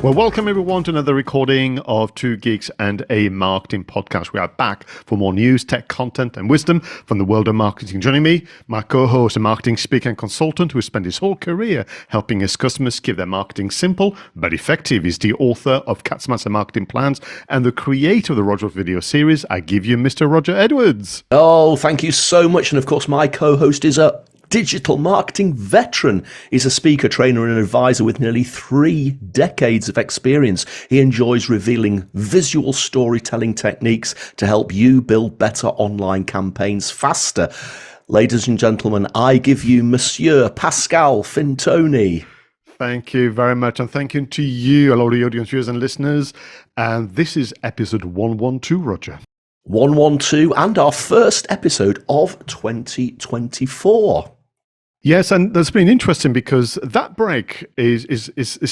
Well, welcome everyone to another recording of Two Geeks and a Marketing Podcast. We are back for more news, tech content and wisdom from the world of marketing. Joining me, my co-host, a marketing speaker and consultant who has spent his whole career helping his customers keep their marketing simple but effective. He's the author of 𝗧𝗵𝗶 Marketing Plans and the creator of the Roger video series. I give you Mr. Roger Edwards. Oh, thank you so much. And of course, my co-host is a digital marketing veteran. He's a speaker, trainer and advisor with nearly 3 decades of experience. He enjoys revealing visual storytelling techniques to help you build better online campaigns faster. Ladies and gentlemen, I give you Monsieur Pascal Fintoni. Thank you very much. And thank you to you, hello to the audience, viewers and listeners. And this is episode 112, Roger. 112 and our first episode of 2024. Yes, and that's been interesting because that break is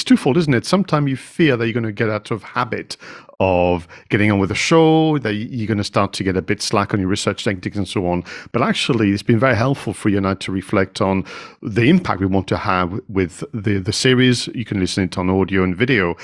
twofold, isn't it? Sometimes you fear that you're going to get out of habit of getting on with the show, that you're going to start to get a bit slack on your research techniques and so on. But actually, it's been very helpful for you and I to reflect on the impact we want to have with the series. You can listen to it on audio and video.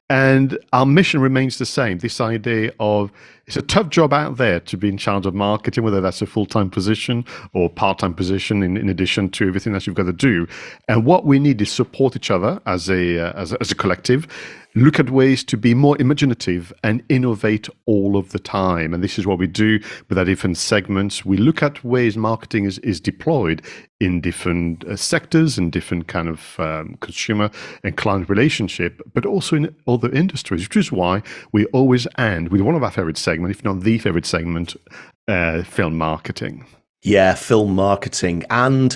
And our mission remains the same, this idea of it's a tough job out there to be in charge of marketing, whether that's a full-time position or part-time position in addition to everything that you've got to do. And what we need is support each other as a collective, look at ways to be more imaginative and innovate all of the time. And this is what we do with our different segments. We look at ways marketing is deployed in different sectors and different kind of consumer and client relationship, but also in other industries, which is why we always end with one of our favorite segments, if not the favorite segment, film marketing. Yeah, film marketing. And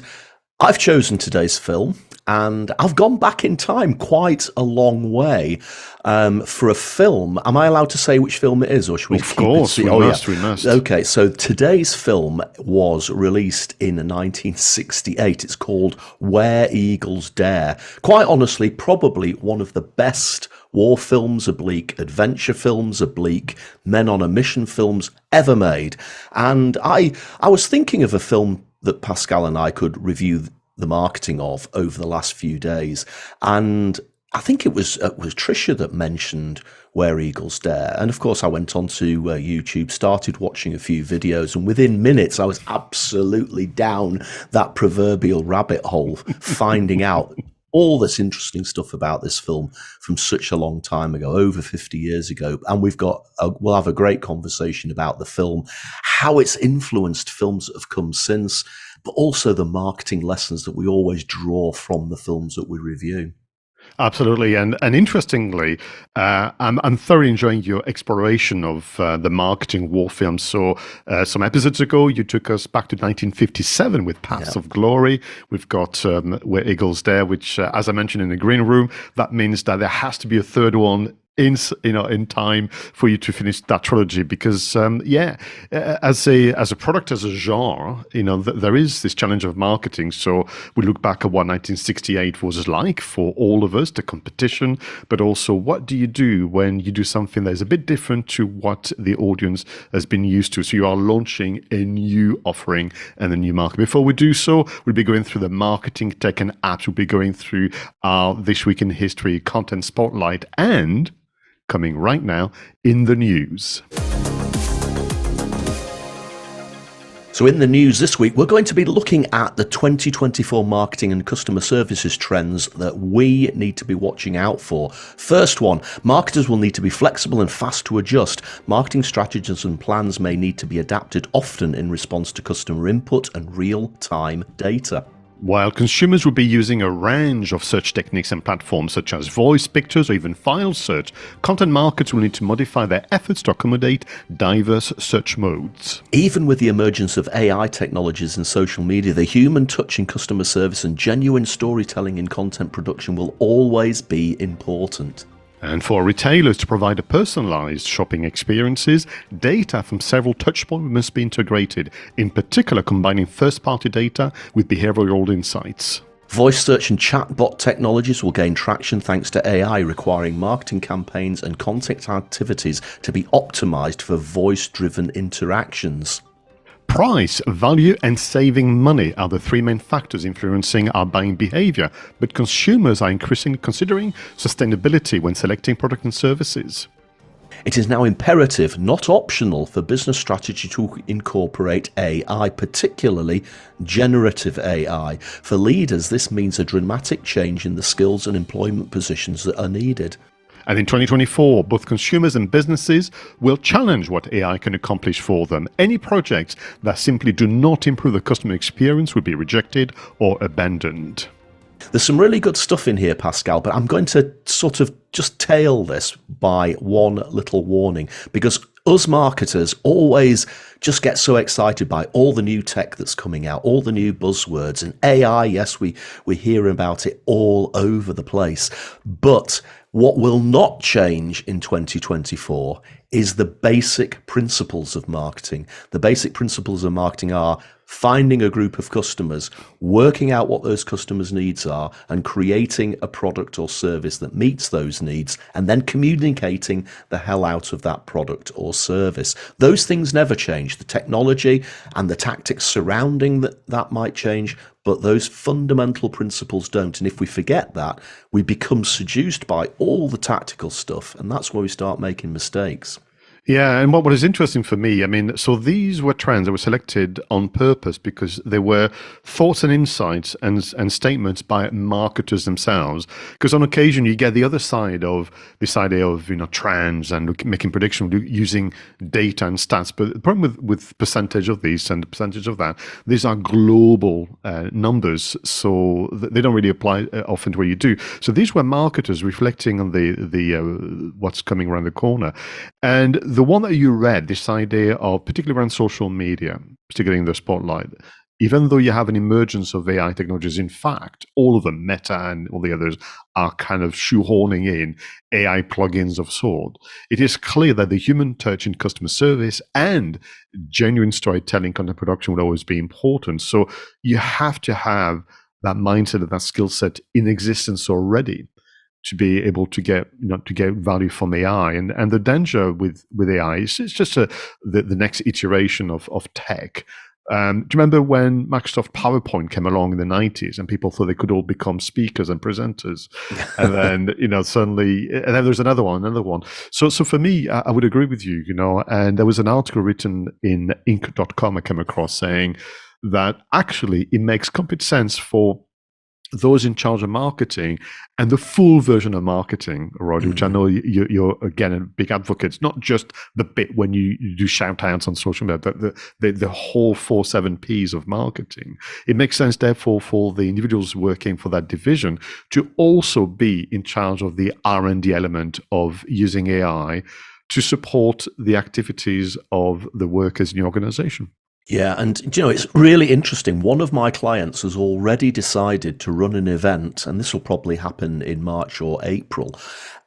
I've chosen today's film. And I've gone back in time quite a long way for a film. Am I allowed to say which film it is, or should we keep it? Of course, we must. Okay, so today's film was released in 1968. It's called Where Eagles Dare. Quite honestly, probably one of the best war films, oblique adventure films, oblique men on a mission films ever made. And I was thinking of a film that Pascal and I could review the marketing of over the last few days, and I think it was Trisha that mentioned Where Eagles Dare, and of course I went onto YouTube, started watching a few videos, and within minutes I was absolutely down that proverbial rabbit hole, finding out all this interesting stuff about this film from such a long time ago, over 50 years ago. And we'll have a great conversation about the film, how it's influenced films that have come since, but also the marketing lessons that we always draw from the films that we review. Absolutely, and interestingly, I'm thoroughly enjoying your exploration of the marketing war films. So some episodes ago, you took us back to 1957 with Paths of Glory. We've got Where Eagles Dare, which, as I mentioned in the green room, that means that there has to be a third one in time for you to finish that trilogy, because as a product, as a genre, there is this challenge of marketing. So we look back at what 1968 was like for all of us, the competition, but also what do you do when you do something that is a bit different to what the audience has been used to. So you are launching a new offering and a new market. Before we do so, we'll be going through the marketing tech and apps. We'll be going through our This Week in History content spotlight, and coming right now in the news. So in the news this week, we're going to be looking at the 2024 marketing and customer services trends that we need to be watching out for. First one, marketers will need to be flexible and fast to adjust. Marketing strategies and plans may need to be adapted often in response to customer input and real-time data. While consumers will be using a range of search techniques and platforms such as voice, pictures, or even file search, content marketers will need to modify their efforts to accommodate diverse search modes. Even with the emergence of AI technologies and social media, the human touch in customer service and genuine storytelling in content production will always be important. And for retailers to provide a personalized shopping experiences, data from several touchpoints must be integrated, in particular combining first-party data with behavioral insights. Voice search and chatbot technologies will gain traction thanks to AI, requiring marketing campaigns and content activities to be optimized for voice-driven interactions. Price, value, and saving money are the three main factors influencing our buying behavior, but consumers are increasingly considering sustainability when selecting products and services. It is now imperative, not optional, for business strategy to incorporate AI, particularly generative AI. For leaders, this means a dramatic change in the skills and employment positions that are needed. And in 2024, both consumers and businesses will challenge what AI can accomplish for them. Any projects that simply do not improve the customer experience will be rejected or abandoned. There's some really good stuff in here, Pascal, but I'm going to sort of just tail this by one little warning, because us marketers always just get so excited by all the new tech that's coming out, all the new buzzwords, and AI, yes, we hear about it all over the place. But what will not change in 2024 is the basic principles of marketing. The basic principles of marketing are finding a group of customers, working out what those customers' needs are, and creating a product or service that meets those needs, and then communicating the hell out of that product or service. Those things never change. The technology and the tactics surrounding that might change, but those fundamental principles don't. And if we forget that, we become seduced by all the tactical stuff, and that's where we start making mistakes. Yeah, and what is interesting for me, I mean, so these were trends that were selected on purpose because they were thoughts and insights and statements by marketers themselves. Because on occasion you get the other side of this idea of, trends and making predictions using data and stats. But the problem with percentage of these and the percentage of that, these are global numbers, so they don't really apply often to what you do. So these were marketers reflecting on the what's coming around the corner. And the one that you read, this idea of, particularly around social media, particularly in the spotlight, even though you have an emergence of AI technologies, in fact, all of them, Meta and all the others, are kind of shoehorning in AI plugins of sort. It is clear that the human touch in customer service and genuine storytelling content production will always be important. So you have to have that mindset and that skill set in existence already to be able to get value from AI. And the danger with AI is it's just the next iteration of tech. Do you remember when Microsoft PowerPoint came along in the 90s and people thought they could all become speakers and presenters? And then, suddenly, and then there's another one. So for me, I would agree with you, and there was an article written in Inc.com I came across saying that actually it makes complete sense for those in charge of marketing and the full version of marketing, Roddy, which I know you're again a big advocate, not just the bit when you do shout outs on social media, but the whole 7 Ps of marketing. It makes sense, therefore, for the individuals working for that division to also be in charge of the R&D element of using AI to support the activities of the workers in the organization. Yeah, and it's really interesting. One of my clients has already decided to run an event, and this will probably happen in March or April.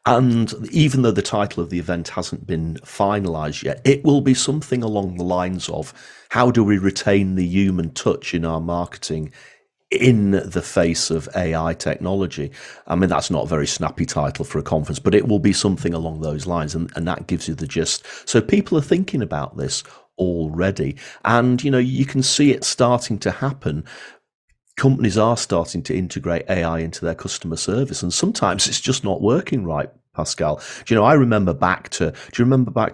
And even though the title of the event hasn't been finalized yet, it will be something along the lines of, how do we retain the human touch in our marketing in the face of AI technology? I mean, that's not a very snappy title for a conference, but it will be something along those lines, and that gives you the gist. So people are thinking about this already, and you can see it starting to happen. Companies are starting to integrate AI into their customer service, and sometimes it's just not working right, Pascal. I remember back to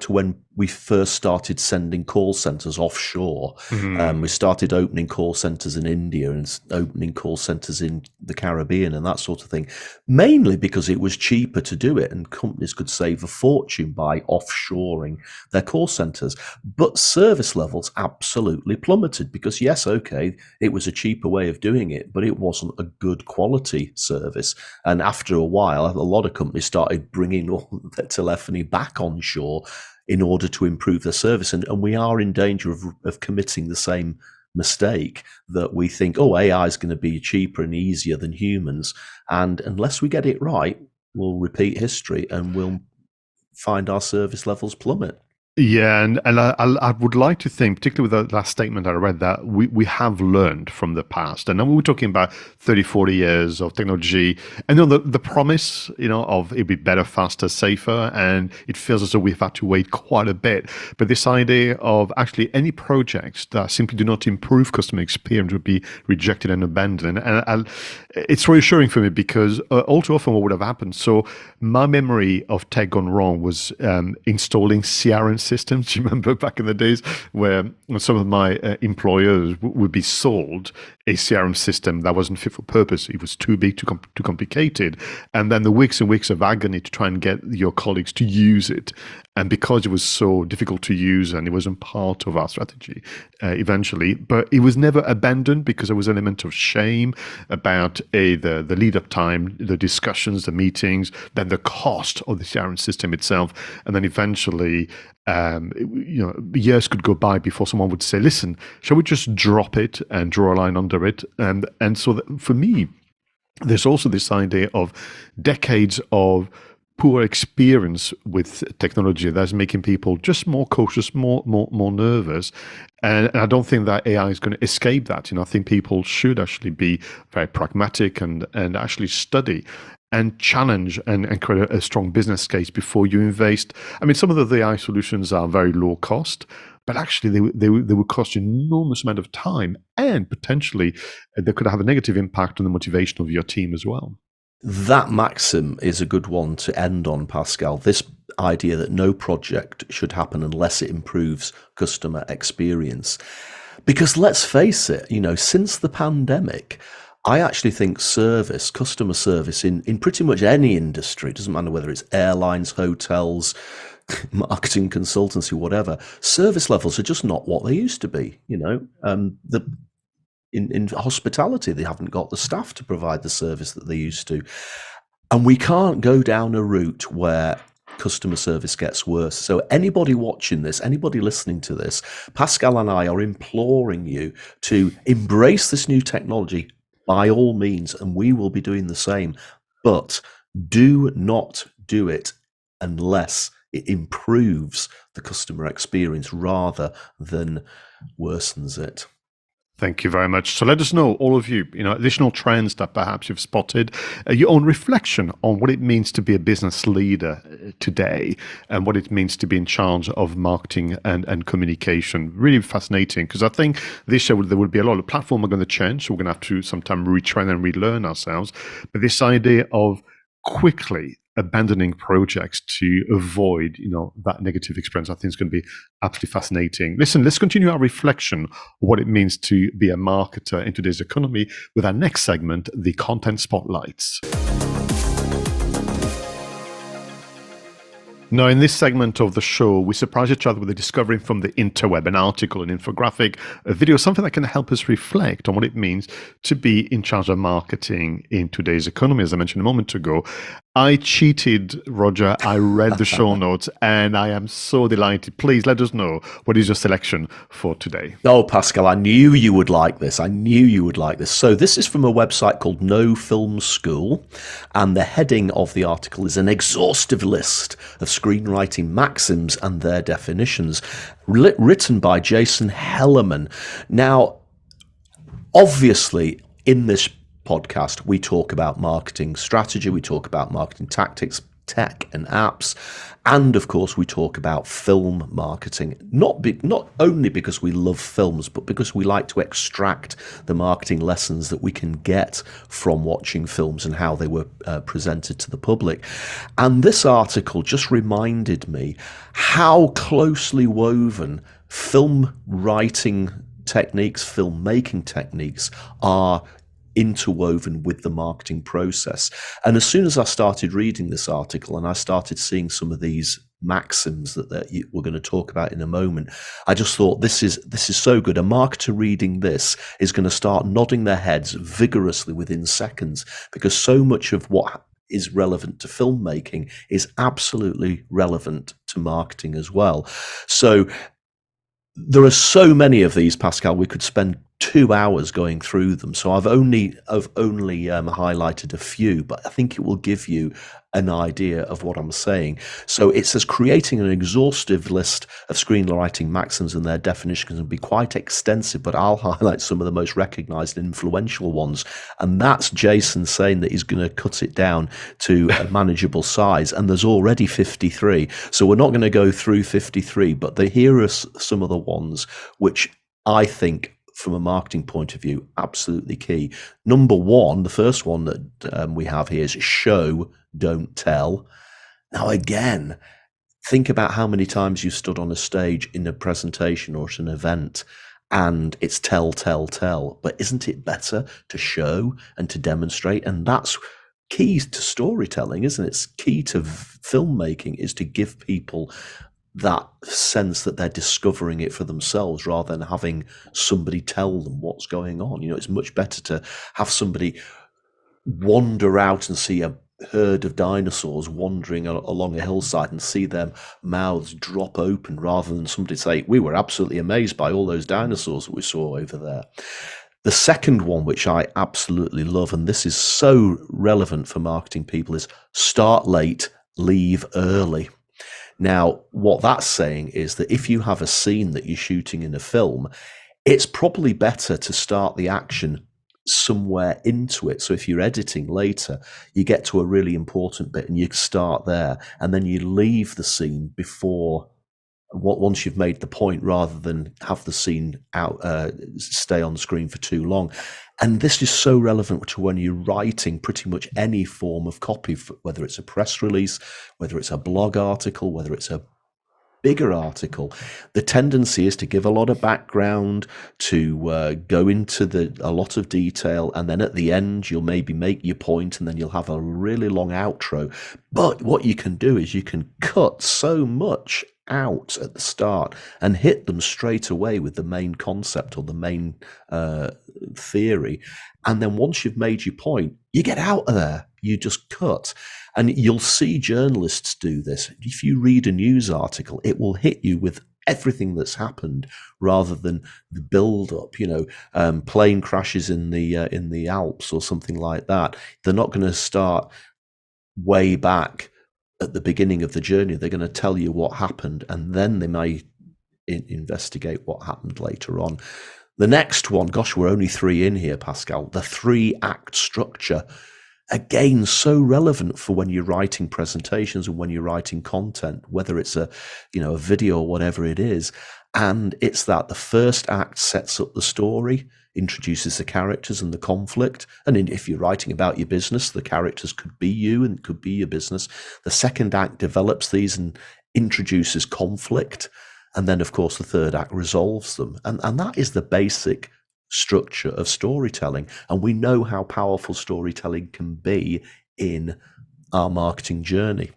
when we first started sending call centers offshore. We started opening call centers in India and opening call centers in the Caribbean and that sort of thing, mainly because it was cheaper to do it and companies could save a fortune by offshoring their call centers. But service levels absolutely plummeted because, yes, okay, it was a cheaper way of doing it, but it wasn't a good quality service. And after a while, a lot of companies started bringing all their telephony back onshore in order to improve their service. And we are in danger of committing the same mistake, that we think, AI is going to be cheaper and easier than humans. And unless we get it right, we'll repeat history and we'll find our service levels plummet. Yeah, and I would like to think, particularly with the last statement I read, that we have learned from the past. And then we're talking about 30, 40 years of technology. And the promise, of it'd be better, faster, safer, and it feels as though we've had to wait quite a bit. But this idea of actually any projects that simply do not improve customer experience would be rejected and abandoned. And it's reassuring for me because all too often what would have happened. So my memory of tech gone wrong was installing CRM systems. Do you remember back in the days where some of my employers would be sold a CRM system that wasn't fit for purpose? It was too big, too complicated. And then the weeks and weeks of agony to try and get your colleagues to use it. And because it was so difficult to use and it wasn't part of our strategy eventually, but it was never abandoned because there was an element of shame about the lead up time, the discussions, the meetings, then the cost of the CRM system itself. And then eventually, years could go by before someone would say, listen, shall we just drop it and draw a line under it? And so for me, there's also this idea of decades of poor experience with technology that's making people just more cautious, more nervous. And I don't think that AI is going to escape that. I think people should actually be very pragmatic and actually study and challenge and create a strong business case before you invest. I mean, some of the AI solutions are very low cost, but actually they would cost you an enormous amount of time, and potentially they could have a negative impact on the motivation of your team as well. That maxim is a good one to end on, Pascal. This idea that no project should happen unless it improves customer experience. Because let's face it, since the pandemic, I actually think customer service in pretty much any industry, it doesn't matter whether it's airlines, hotels, marketing consultancy, whatever, service levels are just not what they used to be. In hospitality, they haven't got the staff to provide the service that they used to. And we can't go down a route where customer service gets worse. So anybody watching this, anybody listening to this, Pascal and I are imploring you to embrace this new technology by all means, and we will be doing the same. But do not do it unless it improves the customer experience rather than worsens it. Thank you very much. So let us know, all of you, additional trends that perhaps you've spotted, your own reflection on what it means to be a business leader today and what it means to be in charge of marketing and communication. Really fascinating, because I think this year there will be a lot of platforms are going to change. So we're going to have to sometime retrain and relearn ourselves. But this idea of quickly abandoning projects to avoid, that negative experience, I think is going to be absolutely fascinating. Listen, let's continue our reflection of what it means to be a marketer in today's economy with our next segment, the Content Spotlights. Now, in this segment of the show, we surprise each other with a discovery from the interweb, an article, an infographic, a video, something that can help us reflect on what it means to be in charge of marketing in today's economy. As I mentioned a moment ago, I cheated, Roger. I read the show notes and I am so delighted. Please let us know, what is your selection for today? Oh, Pascal, I knew you would like this. So this is from a website called No Film School, and the heading of the article is an exhaustive list of screenwriting maxims and their definitions, written by Jason Hellerman. Now, obviously, in this podcast, we talk about marketing strategy, we talk about marketing tactics, tech and apps, and of course we talk about film marketing, not only because we love films, but because we like to extract the marketing lessons that we can get from watching films and how they were presented to the public. And this article just reminded me how closely woven film writing techniques, filmmaking techniques are interwoven with the marketing process. And as soon as I started reading this article and I started seeing some of these maxims that we're going to talk about in a moment, I just thought, this is so good. A marketer reading this is going to start nodding their heads vigorously within seconds, because so much of what is relevant to filmmaking is absolutely relevant to marketing as well. So there are so many of these, Pascal. We could spend 2 hours going through them. So I've only highlighted a few, but I think it will give you an idea of what I'm saying. So it says creating an exhaustive list of screenwriting maxims and their definitions can be quite extensive, but I'll highlight some of the most recognized and influential ones. And that's Jason saying that he's going to cut it down to a manageable size. And there's already 53. So we're not going to go through 53, but here are some of the ones which I think, from a marketing point of view, absolutely key. Number one, the first one that we have here is show, don't tell. Now, again, think about how many times you stood on a stage in a presentation or at an event and it's tell, tell, tell. But isn't it better to show and to demonstrate? And that's key to storytelling, isn't it? It's key to filmmaking, is to give people that sense that they're discovering it for themselves rather than having somebody tell them what's going on. You know, it's much better to have somebody wander out and see a herd of dinosaurs wandering along a hillside and see their mouths drop open rather than somebody say, we were absolutely amazed by all those dinosaurs that we saw over there. The second one, which I absolutely love, and this is so relevant for marketing people, is start late, leave early. Now, what that's saying is that if you have a scene that you're shooting in a film, it's probably better to start the action somewhere into it. So if you're editing later, you get to a really important bit and you start there, and then you leave the scene before, once you've made the point, rather than have the scene out, stay on screen for too long. And this is so relevant to when you're writing pretty much any form of copy, whether it's a press release, whether it's a blog article, whether it's a bigger article. The tendency is to give a lot of background, to go into a lot of detail, and then at the end you'll maybe make your point and then you'll have a really long outro. But what you can do is you can cut so much out at the start and hit them straight away with the main concept or the main theory, and then once you've made your point, you get out of there, you just cut. And you'll see journalists do this. If you read a news article, it will hit you with everything that's happened rather than the build up, plane crashes in the Alps or something like that. They're not going to start way back at the beginning of the journey. They're going to tell you what happened, and then they may investigate what happened later on. The next one, gosh, we're only 3 in here, Pascal, the 3-act structure. Again, so relevant for when you're writing presentations and when you're writing content, whether it's a video or whatever it is. And it's that the first act sets up the story, introduces the characters and the conflict. And if you're writing about your business, the characters could be you and could be your business. The second act develops these and introduces conflict. And then, of course, the third act resolves them. And that is the basic structure of storytelling. And we know how powerful storytelling can be in our marketing journey.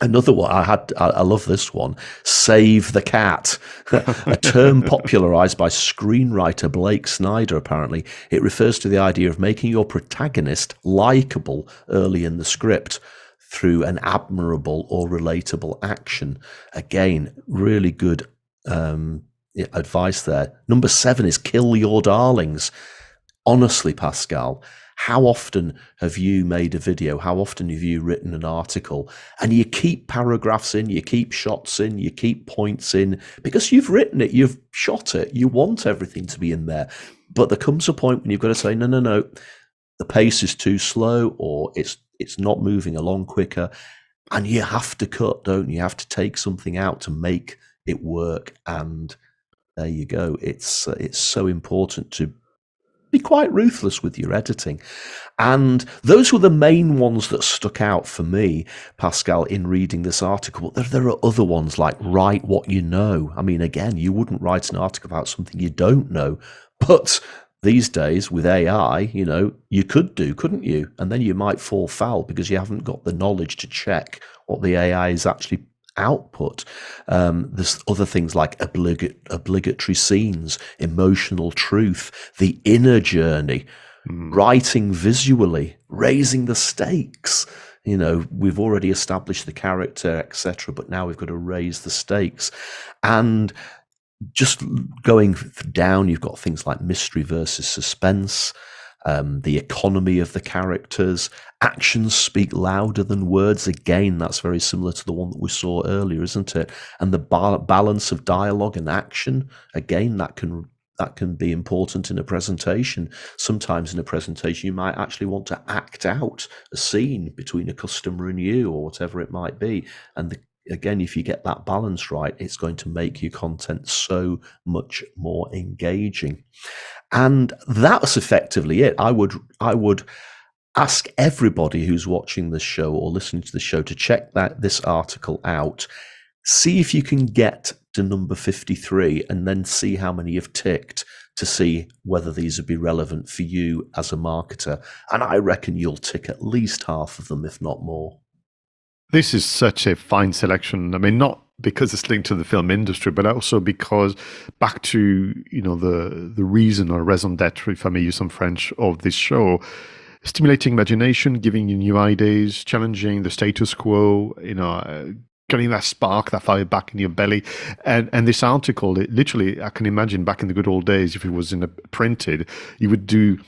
Another one I love this one, save the cat, a term popularized by screenwriter Blake Snyder. Apparently, it refers to the idea of making your protagonist likable early in the script through an admirable or relatable action. Again, really good advice there. Number 7 is kill your darlings. Honestly, Pascal, how often have you made a video? How often have you written an article? And you keep paragraphs in, you keep shots in, you keep points in, because you've written it, you've shot it, you want everything to be in there. But there comes a point when you've got to say, no, the pace is too slow, or it's not moving along quicker. And you have to cut, don't you? You have to take something out to make it work. And there you go. It's so important to be quite ruthless with your editing. And those were the main ones that stuck out for me, Pascal, in reading this article. There are other ones like write what you know. I mean, again, you wouldn't write an article about something you don't know, but these days with AI, you could do, couldn't you? And then you might fall foul because you haven't got the knowledge to check what the AI is actually output. There's other things like obligatory scenes, emotional truth, the inner journey, writing visually, raising the stakes. We've already established the character, etc., but now we've got to raise the stakes. And just going down, you've got things like mystery versus suspense, the economy of the characters, actions speak louder than words. Again, that's very similar to the one that we saw earlier, isn't it? And the balance of dialogue and action, again, that can be important in a presentation. Sometimes in a presentation, you might actually want to act out a scene between a customer and you, or whatever it might be. And again, if you get that balance right, it's going to make your content so much more engaging. And that's effectively it. I would ask everybody who's watching this show or listening to the show to check this article out. See if you can get to number 53 and then see how many you've ticked to see whether these would be relevant for you as a marketer. And I reckon you'll tick at least half of them, if not more. This is such a fine selection. I mean, not because it's linked to the film industry, but also because back to, the reason or raison d'etre, if I may use some French, of this show, stimulating imagination, giving you new ideas, challenging the status quo, getting that spark, that fire back in your belly. And this article, literally, I can imagine back in the good old days, if it was printed, you would do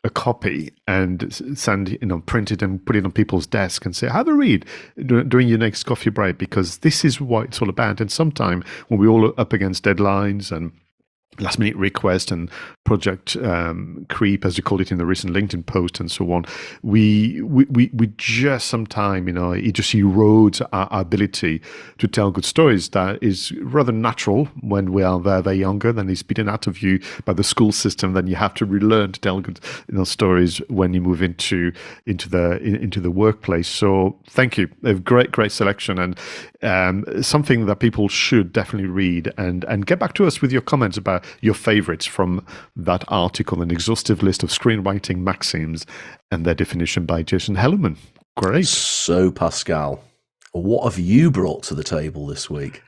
a copy and send, print it and put it on people's desk and say, have a read during your next coffee break, because this is what it's all about. And sometime when we're all up against deadlines and last minute request and project creep, as you called it in the recent LinkedIn post and so on, we just sometime, it just erodes our ability to tell good stories. That is rather natural when we are very, very younger, than is beaten out of you by the school system. Then you have to relearn to tell good stories when you move into the workplace. So thank you, a great selection, and something that people should definitely read, and get back to us with your comments about your favorites from that article, an exhaustive list of screenwriting maxims and their definition by Jason Hellerman. Great. So, Pascal, what have you brought to the table this week?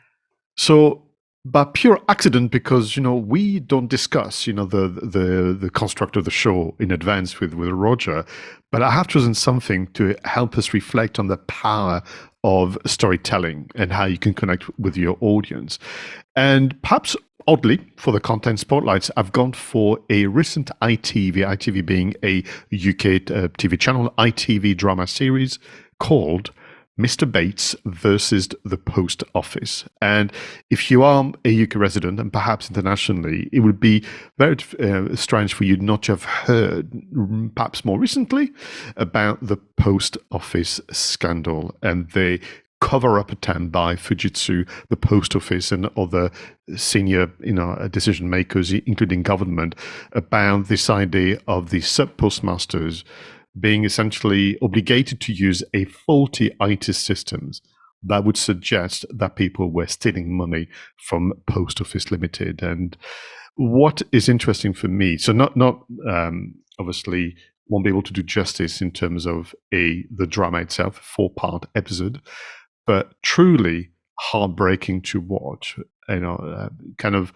So, by pure accident, because we don't discuss the construct of the show in advance with Roger, but I have chosen something to help us reflect on the power of storytelling and how you can connect with your audience. And perhaps oddly, for the content spotlights, I've gone for a recent ITV being a UK TV channel, ITV drama series called Mr. Bates versus the Post Office. And if you are a UK resident, and perhaps internationally, it would be very strange for you not to have heard, perhaps more recently, about the Post Office scandal and the cover-up attempt by Fujitsu, the Post Office, and other senior decision makers, including government, about this idea of the sub-postmasters being essentially obligated to use a faulty IT systems that would suggest that people were stealing money from Post Office Limited. And what is interesting for me, so not obviously won't be able to do justice in terms of the drama itself, 4-part episode, but truly heartbreaking to watch. Kind of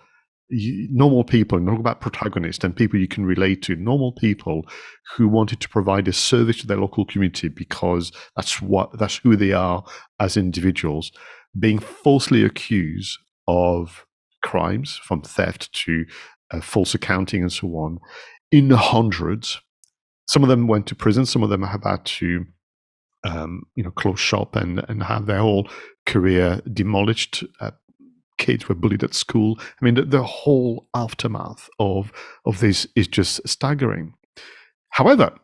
normal people, not about protagonists and people you can relate to, normal people who wanted to provide a service to their local community because that's who they are as individuals, being falsely accused of crimes, from theft to false accounting and so on, in the hundreds. Some of them went to prison. Some of them have had to close shop and have their whole career demolished. Kids were bullied at school. I mean, the whole aftermath of this is just staggering. However,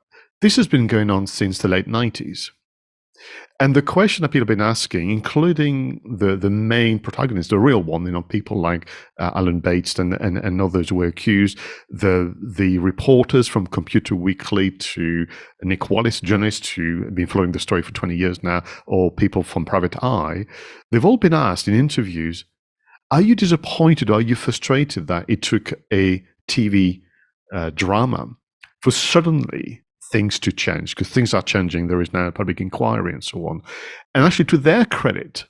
this has been going on since the late 90s. And the question that people have been asking, including the main protagonist, the real one, people like Alan Bates and others who were accused, the reporters from Computer Weekly to Nick Wallace, journalists who have been following the story for 20 years now, or people from Private Eye, they've all been asked in interviews, are you disappointed, or are you frustrated that it took a TV drama for suddenly things to change? Because things are changing. There is now a public inquiry and so on. And actually, to their credit,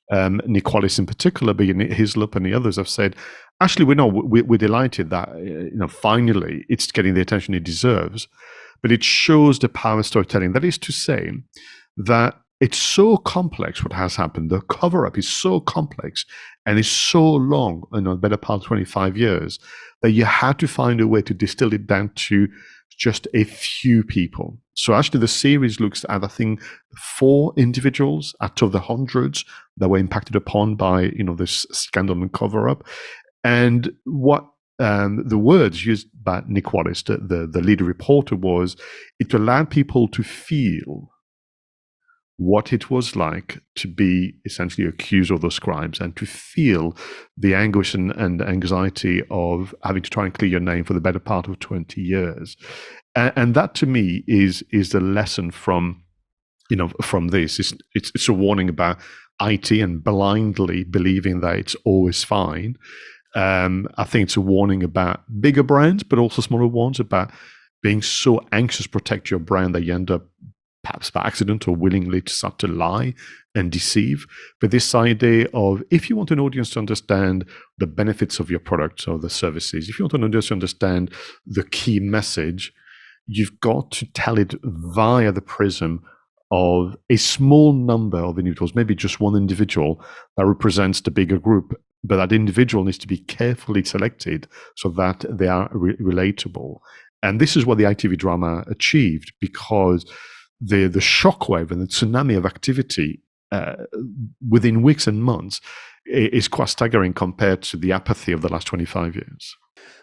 Nick Wallace in particular, but Hislop and the others have said, actually, we're delighted that finally it's getting the attention it deserves. But it shows the power of storytelling. That is to say that it's so complex what has happened. The cover-up is so complex and is so long, the better part of 25 years, that you had to find a way to distill it down to just a few people. So actually the series looks at, I think, 4 individuals out of the hundreds that were impacted upon by, this scandal and cover-up. And what the words used by Nick Wallace, the lead reporter, was it allowed people to feel what it was like to be essentially accused of those crimes and to feel the anguish and anxiety of having to try and clear your name for the better part of 20 years. And that to me is the lesson from this. It's a warning about IT and blindly believing that it's always fine. I think it's a warning about bigger brands, but also smaller ones, about being so anxious to protect your brand that you end up perhaps by accident or willingly to start to lie and deceive. But this idea of, if you want an audience to understand the benefits of your products or the services, if you want an audience to understand the key message, you've got to tell it via the prism of a small number of individuals, maybe just one individual that represents the bigger group. But that individual needs to be carefully selected so that they are relatable. And this is what the ITV drama achieved, because the shockwave and the tsunami of activity within weeks and months is quite staggering compared to the apathy of the last 25 years.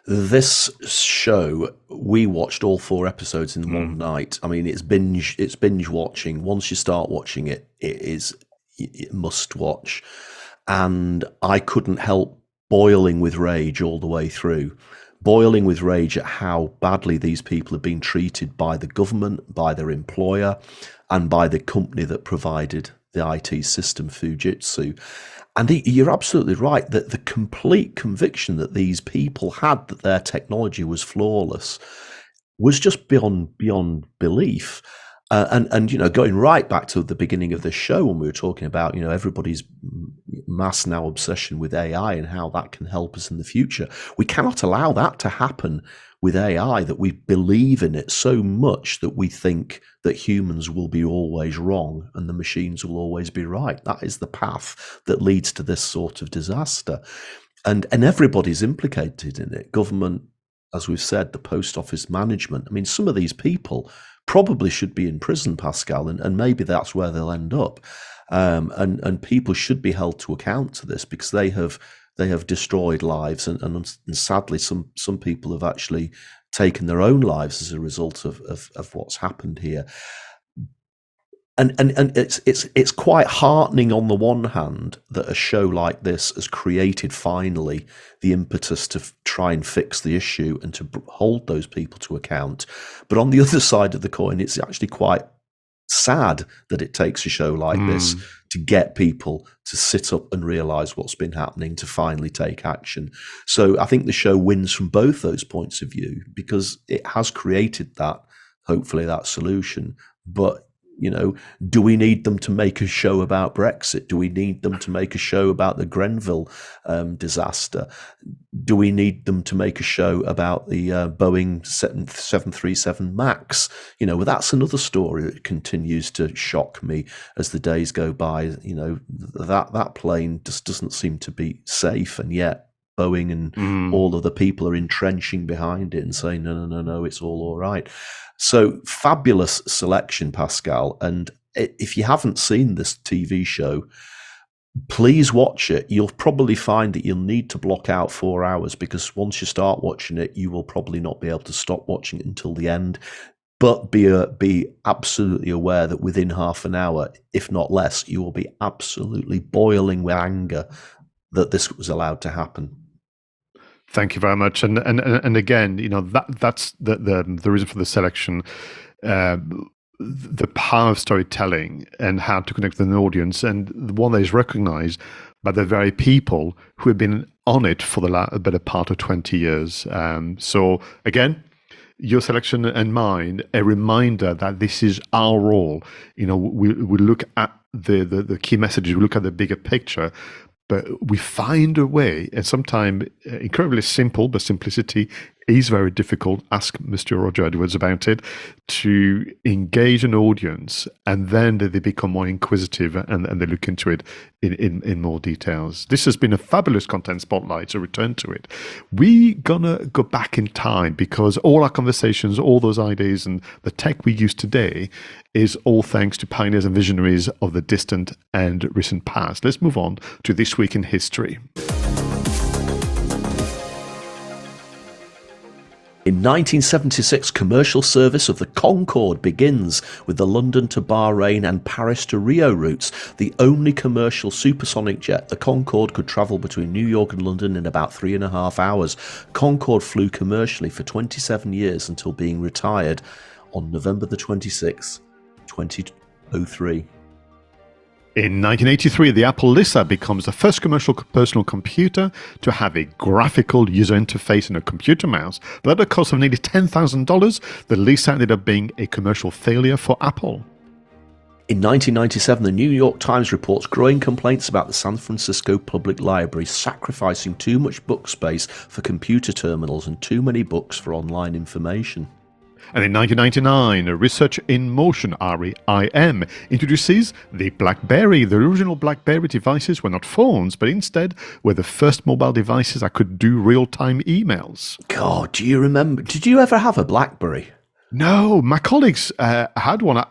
This show, we watched all 4 episodes in one night. I mean, it's binge watching. Once you start watching it, it is must watch. And I couldn't help boiling with rage all the way through. Boiling with rage at how badly these people have been treated by the government, by their employer, and by the company that provided the IT system, Fujitsu. And you're absolutely right that the complete conviction that these people had that their technology was flawless was just beyond belief. And going right back to the beginning of the show when we were talking about, everybody's mass now obsession with AI and how that can help us in the future. We cannot allow that to happen with AI, that we believe in it so much that we think that humans will be always wrong and the machines will always be right. That is the path that leads to this sort of disaster. And everybody's implicated in it. Government, as we've said, the post office management. I mean, some of these people probably should be in prison, Pascal, and maybe that's where they'll end up. And people should be held to account to this, because they have destroyed lives, and sadly some people have actually taken their own lives as a result of what's happened here. And it's quite heartening on the one hand that a show like this has created finally the impetus to try and fix the issue and to hold those people to account. But on the other side of the coin, it's actually quite sad that it takes a show like this to get people to sit up and realize what's been happening, to finally take action. So I think the show wins from both those points of view, because it has created that, hopefully, that solution. But do we need them to make a show about Brexit? Do we need them to make a show about the Grenfell disaster? Do we need them to make a show about the Boeing 737 MAX? Well, that's another story that continues to shock me as the days go by. That plane just doesn't seem to be safe, and yet Boeing and all of the people are entrenching behind it and saying, no, it's all right. So fabulous selection, Pascal. And if you haven't seen this TV show, please watch it. You'll probably find that you'll need to block out 4 hours, because once you start watching it, you will probably not be able to stop watching it until the end. But be absolutely aware that within half an hour, if not less, you will be absolutely boiling with anger that this was allowed to happen. Thank you very much. And again, that's the reason for the selection. The power of storytelling and how to connect with an audience, and the one that is recognized by the very people who have been on it for the better part of 20 years. So again, your selection and mine, a reminder that this is our role. We look at the key messages, we look at the bigger picture, but we find a way, and sometimes incredibly simple, but simplicity is very difficult. Ask Mr. Roger Edwards about it, to engage an audience, and then they become more inquisitive and they look into it in more details. This has been a fabulous content spotlight, to return to it. We gonna go back in time, because all our conversations, all those ideas and the tech we use today is all thanks to pioneers and visionaries of the distant and recent past. Let's move on to This Week in History. In 1976, commercial service of the Concorde begins with the London to Bahrain and Paris to Rio routes. The only commercial supersonic jet, the Concorde could travel between New York and London in about 3.5 hours. Concorde flew commercially for 27 years until being retired on November the 26th, 2003. In 1983, the Apple 𝗧𝗵𝗶 becomes the first commercial personal computer to have a graphical user interface and a computer mouse. But at a cost of nearly $10,000, the 𝗧𝗵𝗶 ended up being a commercial failure for Apple. In 1997, the New York Times reports growing complaints about the San Francisco Public Library sacrificing too much book space for computer terminals and too many books for online information. And in 1999, Research in Motion, REIM, introduces the BlackBerry. The original BlackBerry devices were not phones, but instead were the first mobile devices that could do real-time emails. God, do you remember? Did you ever have a BlackBerry? No, my colleagues had one.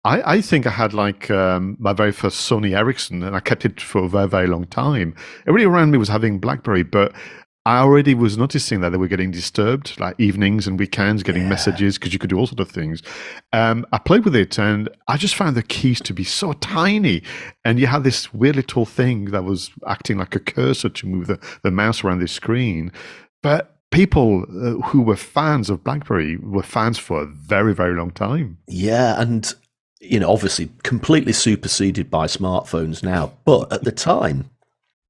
I think I had my very first Sony Ericsson, and I kept it for a very, very long time. Everybody around me was having BlackBerry, but I already was noticing that they were getting disturbed, like evenings and weekends, getting messages, because you could do all sorts of things. I played with it, and I just found the keys to be so tiny. And you had this weird little thing that was acting like a cursor to move the mouse around the screen. But people who were fans of BlackBerry were fans for a very, very long time. Yeah, and obviously completely superseded by smartphones now. But at the time,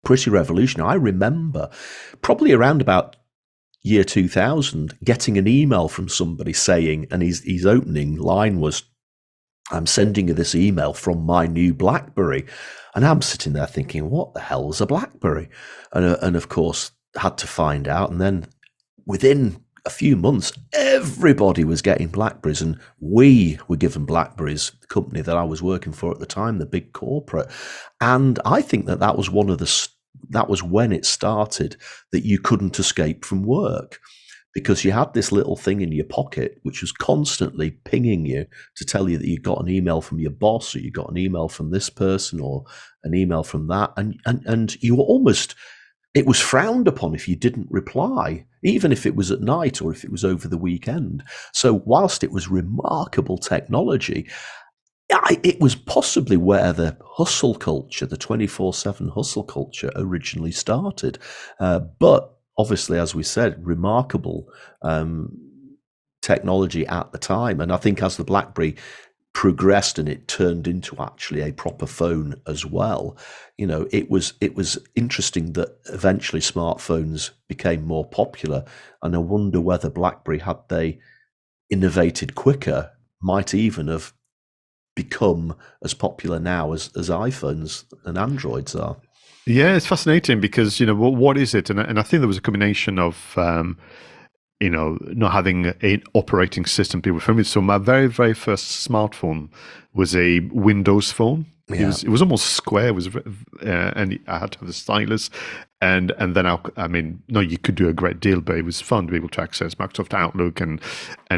pretty revolutionary. I remember probably around about year 2000 getting an email from somebody saying, and his opening line was, "I'm sending you this email from my new BlackBerry." And I'm sitting there thinking, what the hell is a BlackBerry? And of course, had to find out. And then within a few months, everybody was getting BlackBerries, and we were given BlackBerries, the company that I was working for at the time, the big corporate. And I think that was that was when it started, that you couldn't escape from work, because you had this little thing in your pocket which was constantly pinging you to tell you that you got an email from your boss, or you got an email from this person, or an email from that, and you were almost, it was frowned upon if you didn't reply, even if it was at night or if it was over the weekend. So whilst it was remarkable technology, it was possibly where the hustle culture, the 24/7 hustle culture, originally started. But obviously, as we said, remarkable technology at the time. And I think as the BlackBerry progressed and it turned into actually a proper phone as well, it was interesting that eventually smartphones became more popular. And I wonder whether BlackBerry, had they innovated quicker, might even have become as popular now as iPhones and Androids are. Yeah, it's fascinating because, what is it? And I think there was a combination of, not having an operating system people were familiar with. So my very, very first smartphone was a Windows phone. Yeah. It was almost square. It was, and I had to have the stylus, and then you could do a great deal, but it was fun to be able to access Microsoft Outlook and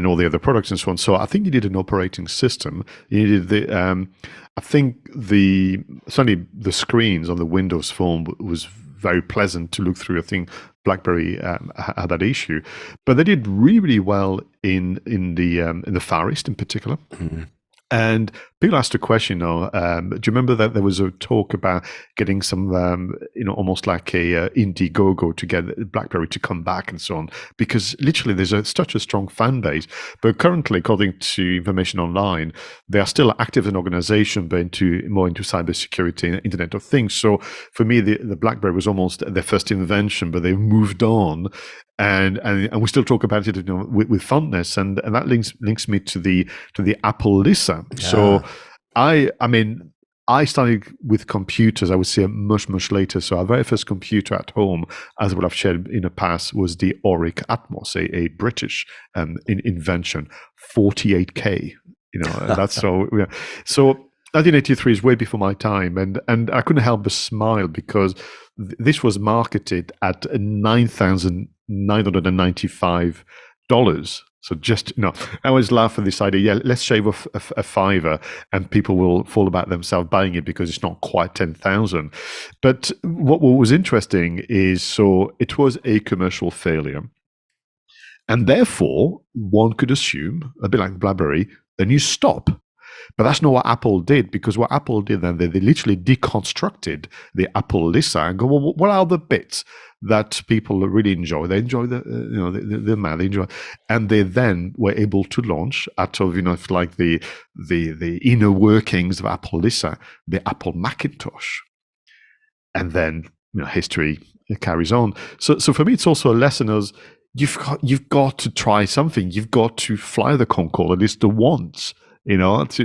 all the other products and so on. So I think you needed an operating system. You needed certainly the screens on the Windows phone was very pleasant to look through. I think BlackBerry had that issue, but they did really, really well in the Far East in particular. Mm-hmm. And people asked a question, do you remember that there was a talk about getting some, almost like a Indiegogo to get BlackBerry to come back and so on? Because literally there's such a strong fan base. But currently, according to information online, they are still active as an organization, but more into cybersecurity and Internet of Things. So for me, the BlackBerry was almost their first invention, but they've moved on. And we still talk about it with fondness, and that links me to the Apple 𝗧𝗵𝗶. Yeah. So I mean I started with computers, I would say, much, much later. So our very first computer at home, as I would have shared in the past, was the Auric Atmos, a British invention, 48K. That's so. Yeah. So 1983 is way before my time, and I couldn't help but smile because this was marketed at $9,995. So just, I always laugh at this idea. Yeah, let's shave off a $5, and people will fall about themselves buying it because it's not quite 10,000. But what was interesting is, so it was a commercial failure, and therefore one could assume, a bit like BlackBerry, then you stop. But that's not what Apple did, because what Apple did then, they literally deconstructed the Apple Lisa and go, well, what are the bits that people really enjoy? They enjoy the Mac, they enjoy, and they then were able to launch out of like the inner workings of Apple Lisa, the Apple Macintosh, and then history carries on. So for me, it's also a lesson as you've got to try something. You've got to fly the Concorde at least the once.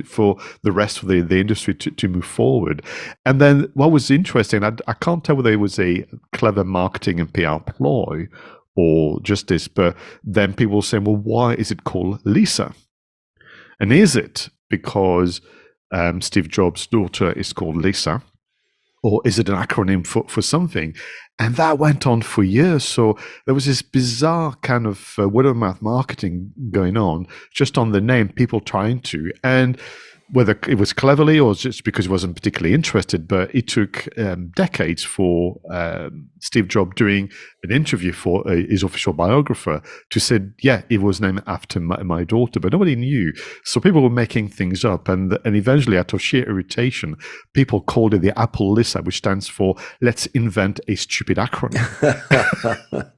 For the rest of the industry to move forward. And then what was interesting, I can't tell whether it was a clever marketing and PR ploy or just this, but then people were saying, well, why is it called Lisa? And is it because Steve Jobs' daughter is called Lisa? Or is it an acronym for something? And that went on for years. So there was this bizarre kind of word of mouth marketing going on just on the name, people trying to. And whether it was cleverly or just because he wasn't particularly interested, but it took decades for Steve Jobs doing an interview for his official biographer to say, yeah, it was named after my daughter, but nobody knew. So people were making things up. And eventually, out of sheer irritation, people called it the Apple Lisa, which stands for Let's Invent a Stupid Acronym.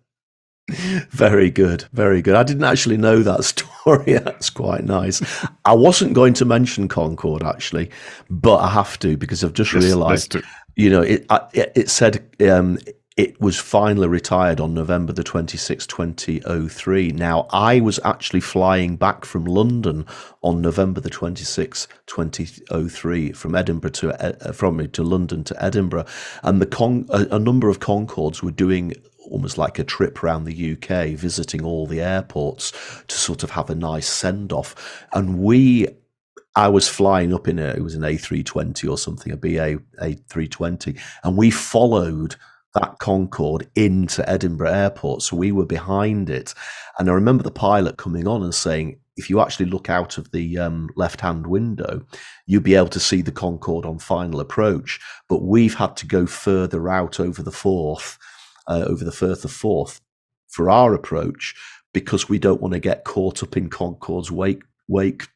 Very good, very good. I didn't actually know that story. That's quite nice. I wasn't going to mention Concorde actually, but I have to because I've just realised. It said it was finally retired on November the 26th, 2003. Now I was actually flying back from London on November the 26th, 2003, from Edinburgh to London to Edinburgh, and a number of Concordes were doing almost like a trip around the UK, visiting all the airports to sort of have a nice send-off. And I was flying up it was an A320 or something, a BA A320, and we followed that Concorde into Edinburgh Airport. So we were behind it. And I remember the pilot coming on and saying, if you actually look out of the left-hand window, you'll be able to see the Concorde on final approach. But we've had to go further out over the Firth of Forth for our approach because we don't want to get caught up in Concorde's wake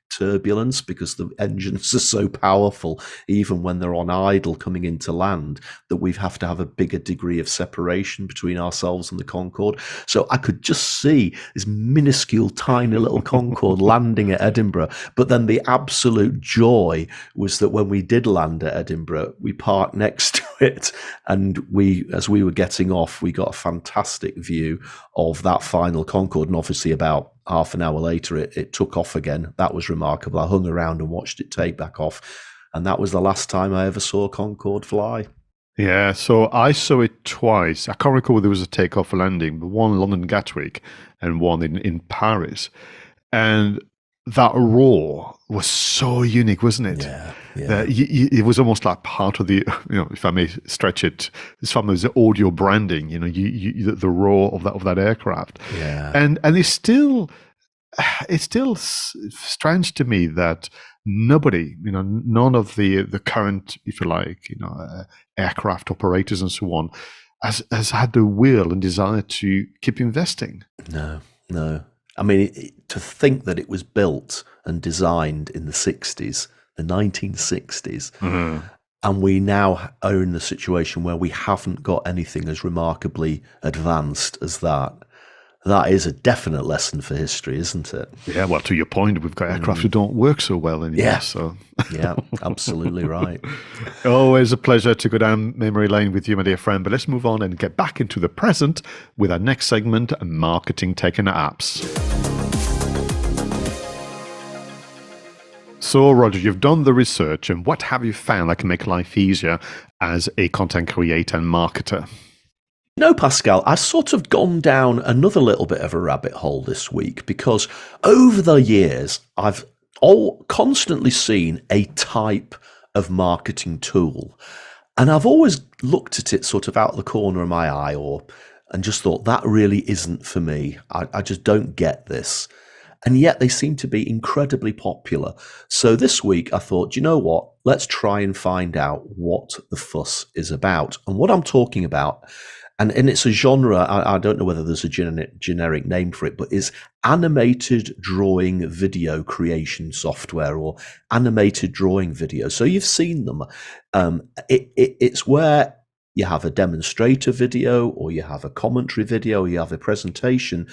turbulence, because the engines are so powerful, even when they're on idle coming into land, that we have to have a bigger degree of separation between ourselves and the Concorde. So I could just see this minuscule, tiny little Concorde landing at Edinburgh. But then the absolute joy was that when we did land at Edinburgh, we parked next to it, and as we were getting off, we got a fantastic view of that final Concorde. And obviously about half an hour later, it took off again. That was remarkable. I hung around and watched it take back off. And that was the last time I ever saw Concorde fly. Yeah, so I saw it twice. I can't recall whether there was a takeoff or landing, but one in London Gatwick and one in Paris. And that roar was so unique, wasn't it? Yeah. It was almost like part of the, if I may stretch it, this famous audio branding. The roar of that aircraft. Yeah. And it's still strange to me that nobody, none of the current, if you like, aircraft operators and so on, has had the will and desire to keep investing. No. I mean, to think that it was built and designed in the 1960s, Mm-hmm. and we now are in the situation where we haven't got anything as remarkably advanced as that. That is a definite lesson for history, isn't it? Yeah, well, to your point, we've got aircraft who don't work so well anymore. Yeah, so. Yeah, absolutely right. Always a pleasure to go down memory lane with you, my dear friend. But let's move on and get back into the present with our next segment, Marketing Tech and Apps. So, Roger, you've done the research, and what have you found that can make life easier as a content creator and marketer? No, Pascal, I've sort of gone down another little bit of a rabbit hole this week because over the years, I've constantly seen a type of marketing tool. And I've always looked at it sort of out the corner of my eye and just thought that really isn't for me. I just don't get this. And yet they seem to be incredibly popular. So this week I thought, you know what? Let's try and find out what the fuss is about. And what I'm talking about, and it's a genre, I don't know whether there's a generic name for it, but is animated drawing video creation software or animated drawing video. So you've seen them. It's where you have a demonstrator video or you have a commentary video or you have a presentation,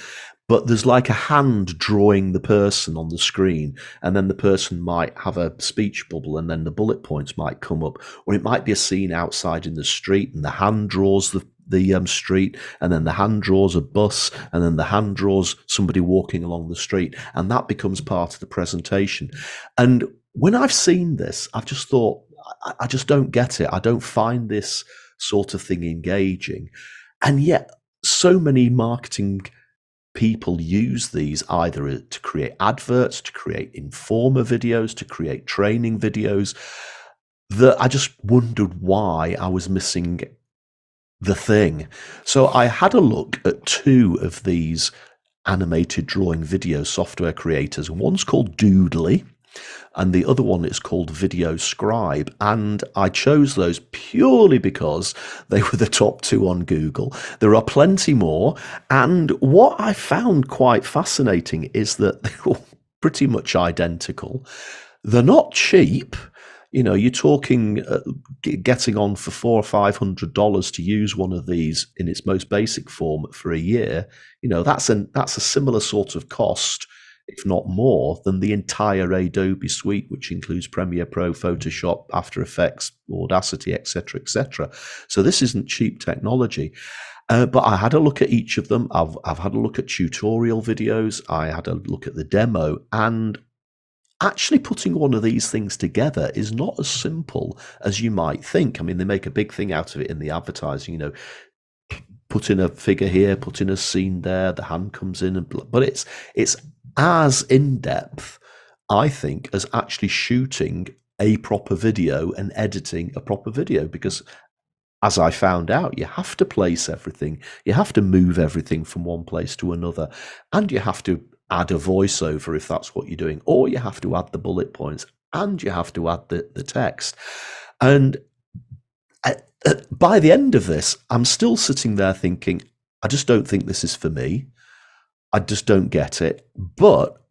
but there's like a hand drawing the person on the screen, and then the person might have a speech bubble and then the bullet points might come up, or it might be a scene outside in the street and the hand draws the street, and then the hand draws a bus, and then the hand draws somebody walking along the street, and that becomes part of the presentation. And when I've seen this, I've just thought, I just don't get it. I don't find this sort of thing engaging. And yet so many marketing people use these either to create adverts, to create informer videos, to create training videos, that I just wondered why I was missing the thing. So I had a look at two of these animated drawing video software creators. One's called Doodly, and the other one is called VideoScribe. And I chose those purely because they were the top two on Google. There are plenty more. And what I found quite fascinating is that they're all pretty much identical. They're not cheap. You know, you're talking getting on for $400 or $500 to use one of these in its most basic form for a year. You know, that's a similar sort of cost, if not more, than the entire Adobe suite, which includes Premiere Pro, Photoshop, After Effects, Audacity, etc., etc. So this isn't cheap technology. But I had a look at each of them. I've had a look at tutorial videos. I had a look at the demo, and actually putting one of these things together is not as simple as you might think. I mean, they make a big thing out of it in the advertising, you know, put in a figure here, put in a scene there, the hand comes in, but it's as in-depth, I think, as actually shooting a proper video and editing a proper video, because as I found out, you have to place everything, you have to move everything from one place to another, and you have to add a voiceover if that's what you're doing, or you have to add the bullet points, and you have to add the text. And by the end of this, I'm still sitting there thinking, I just don't think this is for me. I just don't get it. But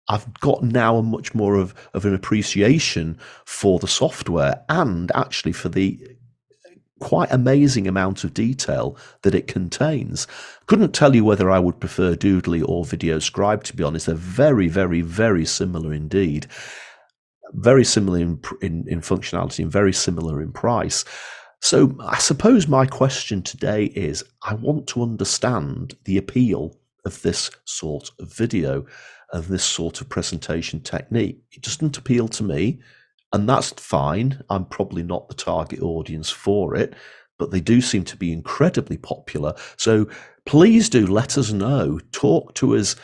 I've got now a much more of an appreciation for the software and actually for the quite amazing amount of detail that it contains. Couldn't tell you whether I would prefer Doodly or VideoScribe, to be honest. They're very, very, very similar indeed. Very similar in functionality and very similar in price. So I suppose my question today is, I want to understand the appeal of this sort of video, of this sort of presentation technique. It doesn't appeal to me, and that's fine. I'm probably not the target audience for it, but they do seem to be incredibly popular. So please do let us know. Talk to us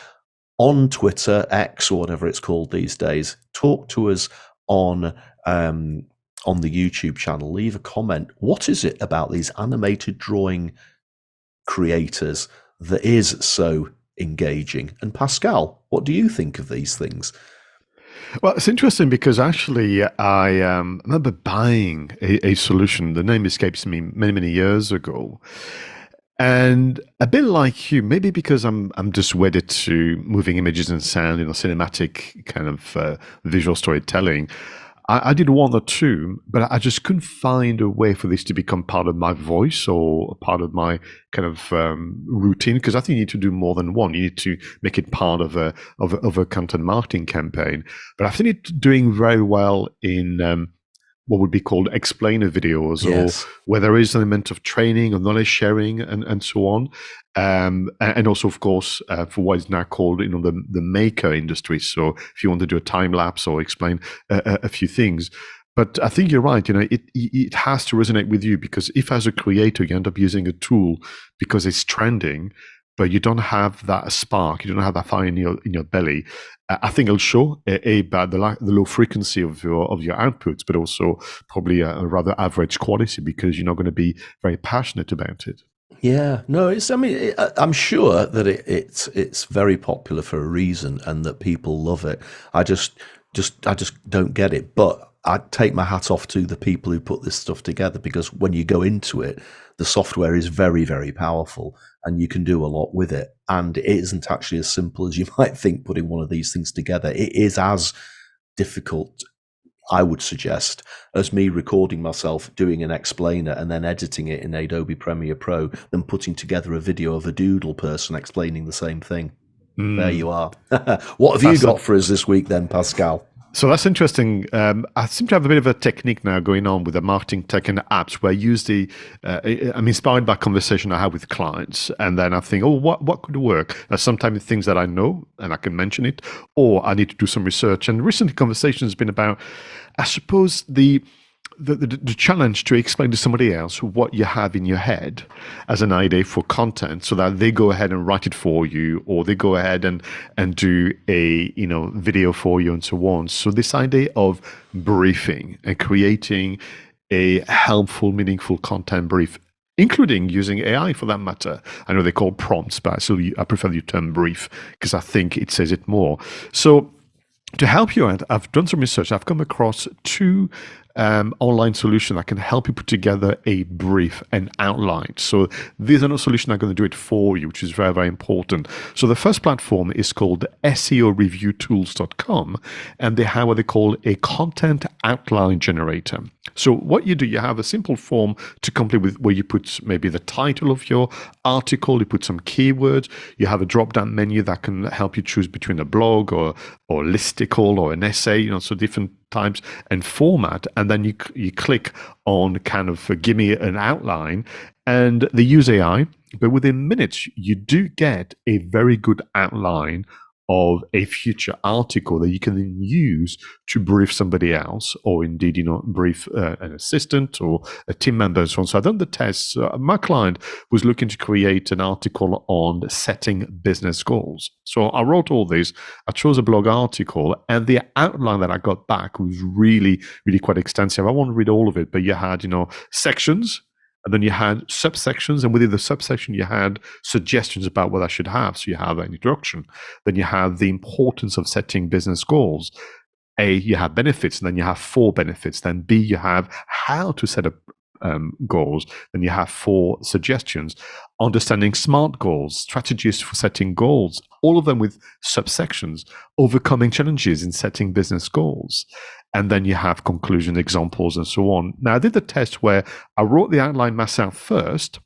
on Twitter, X, or whatever it's called these days. Talk to us on the YouTube channel. Leave a comment. What is it about these animated drawing creators that is so engaging? And Pascal, what do you think of these things? Well, it's interesting because actually I remember buying a solution. The name escapes me many, many years ago. And a bit like you, maybe because I'm just wedded to moving images and sound, you know, cinematic kind of visual storytelling. I did one or two, but I just couldn't find a way for this to become part of my voice or part of my kind of routine. Because I think you need to do more than one. You need to make it part of a content marketing campaign. But I think it's doing very well in what would be called explainer videos, Yes. or where there is an element of training or knowledge sharing and so on. And also, of course, for what is now called, the maker industry. So if you want to do a time lapse or explain a few things. But I think you're right. It has to resonate with you, because if as a creator you end up using a tool because it's trending, but you don't have that spark, you don't have that fire in your belly, I think it'll show about the low frequency of your outputs, but also probably a rather average quality, because you're not going to be very passionate about it. Yeah, no, I'm sure that it's very popular for a reason, and that people love it. I just don't get it. But I take my hat off to the people who put this stuff together, because when you go into it, the software is very, very powerful, and you can do a lot with it. And it isn't actually as simple as you might think, putting one of these things together. It is as difficult, I would suggest, as me recording myself doing an explainer and then editing it in Adobe Premiere Pro, than putting together a video of a doodle person explaining the same thing. There you are. What have you got for us this week then, Pascal? So that's interesting. I seem to have a bit of a technique now going on with the marketing tech and apps, where I use I'm inspired by conversation I have with clients, and then I think, what could work? Sometimes things that I know and I can mention it, or I need to do some research. And recently, conversation has been about, I suppose, the challenge to explain to somebody else what you have in your head as an idea for content, so that they go ahead and write it for you, or they go ahead and do a video for you, and so on. So this idea of briefing and creating a helpful, meaningful content brief, including using AI for that matter. I know they call prompts, but I prefer the term brief, because I think it says it more. So to help you out, I've done some research. I've come across two online solutions that can help you put together a brief and outline. So these are no solutions that are going to do it for you, which is very, very important. So the first platform is called SEOreviewtools.com, and they have what they call a content outline generator. So what you do, you have a simple form to complete with, where you put maybe the title of your article, you put some keywords, you have a drop-down menu that can help you choose between a blog or listicle or an essay, so different types and format, and then you click on kind of give me an outline, and they use AI, but within minutes you do get a very good outline of a future article that you can then use to brief somebody else, or indeed, brief an assistant or a team member and so on. So I've done the tests. My client was looking to create an article on setting business goals. So I wrote all this. I chose a blog article, and the outline that I got back was really, really quite extensive. I won't read all of it, but you had, sections, and then you had subsections, and within the subsection, you had suggestions about what I should have. So you have an introduction, then you have the importance of setting business goals. A, you have benefits, and then you have 4 benefits. Then B, you have how to set up goals. Then you have 4 suggestions. Understanding SMART goals, strategies for setting goals, all of them with subsections. Overcoming challenges in setting business goals. And then you have conclusion, examples, and so on. Now, I did the test where I wrote the outline myself first,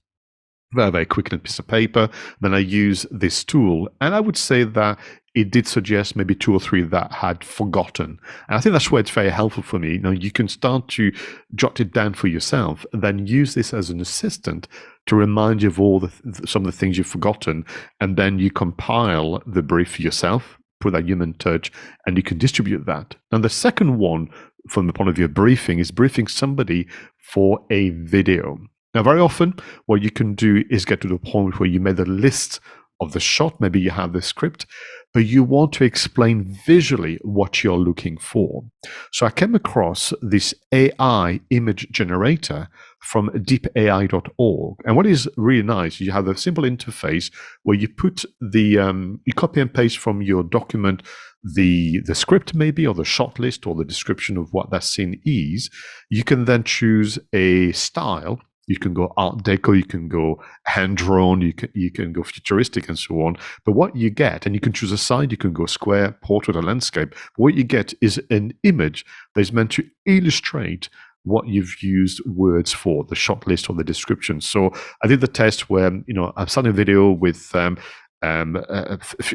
very, very quick on a piece of paper. Then I used this tool, and I would say that it did suggest maybe 2 or 3 that had forgotten. And I think that's where it's very helpful for me. You can start to jot it down for yourself, and then use this as an assistant to remind you of some of the things you've forgotten, and then you compile the brief yourself, put that human touch, and you can distribute that. Now, the second one, from the point of view of briefing, is briefing somebody for a video. Now, very often, what you can do is get to the point where you made a list of the shot. Maybe you have the script, but you want to explain visually what you're looking for. So I came across this AI image generator from deepai.org. And what is really nice, you have a simple interface where you put you copy and paste from your document the script maybe, or the shot list, or the description of what that scene is. You can then choose a style. You can go Art Deco, you can go hand-drawn, you can go futuristic, and so on. But what you get, and you can choose a side, you can go square, portrait, or landscape. But what you get is an image that is meant to illustrate what you've used words for, the shot list or the description. So I did the test where, I'm starting a video with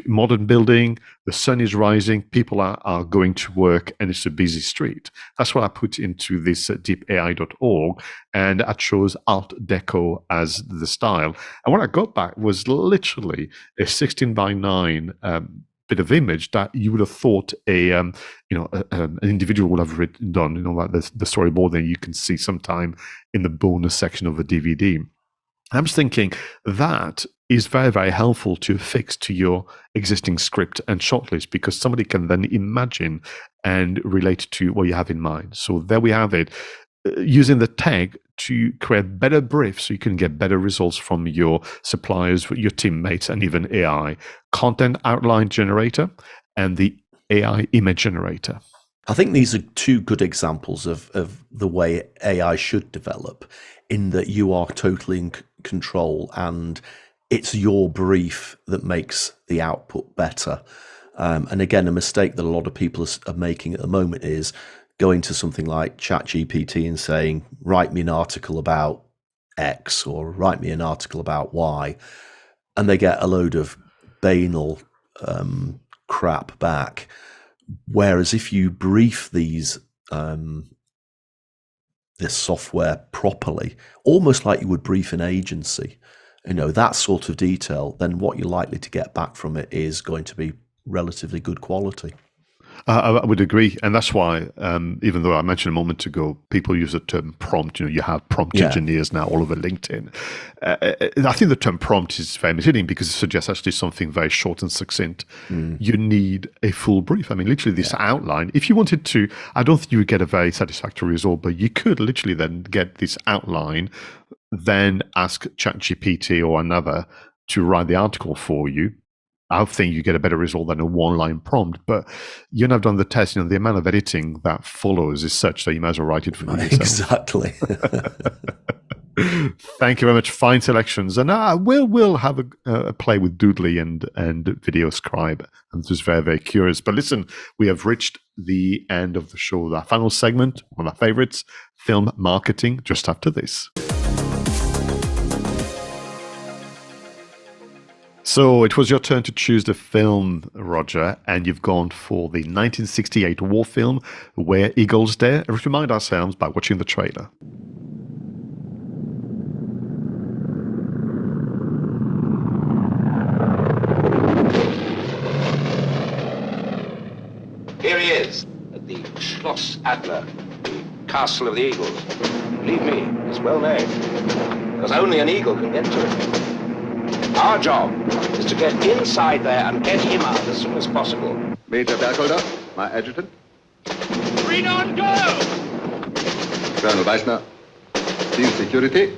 modern building, the sun is rising, people are going to work, and it's a busy street. That's what I put into this deepai.org, and I chose Art Deco as the style. And what I got back was literally a 16 by 9 bit of image that you would have thought an individual would have done, like the storyboard that you can see sometime in the bonus section of the DVD. I'm just thinking that is very, very helpful to fix to your existing script and shortlist, because somebody can then imagine and relate to what you have in mind. So there we have it. Using the tag to create better briefs so you can get better results from your suppliers, your teammates, and even AI. Content outline generator and the AI image generator. I think these are two good examples of the way AI should develop, in that you are totally in control and it's your brief that makes the output better. And again, a mistake that a lot of people are making at the moment is going to something like ChatGPT and saying, write me an article about X or write me an article about Y. And they get a load of banal crap back. Whereas if you brief this software properly, almost like you would brief an agency, that sort of detail, then what you're likely to get back from it is going to be relatively good quality. I would agree, and that's why, even though I mentioned a moment ago, people use the term prompt. You have prompt engineers now all over LinkedIn. I think the term prompt is very misleading because it suggests actually something very short and succinct. You need a full brief. I mean, literally this outline. If you wanted to, I don't think you would get a very satisfactory result, but you could literally then get this outline, then ask ChatGPT or another to write the article for you. I think you get a better result than a one-line prompt, but you have done the test. The amount of editing that follows is such that you might as well write it for yourself. Exactly. Thank you very much. Fine selections, and we'll have a play with Doodly and Video Scribe. I'm just very, very curious. But listen, we have reached the end of the show. Our final segment, one of our favorites, film marketing. Just after this. So it was your turn to choose the film, Roger, and you've gone for the 1968 war film, Where Eagles Dare. Let's remind ourselves by watching the trailer. Here he is, at the Schloss Adler, the Castle of the Eagles. Believe me, it's well named, because only an eagle can get to it. Our job is to get inside there and get him out as soon as possible. Major 𝗏𝗏, my adjutant. Read on, go! Colonel Weissner, field security.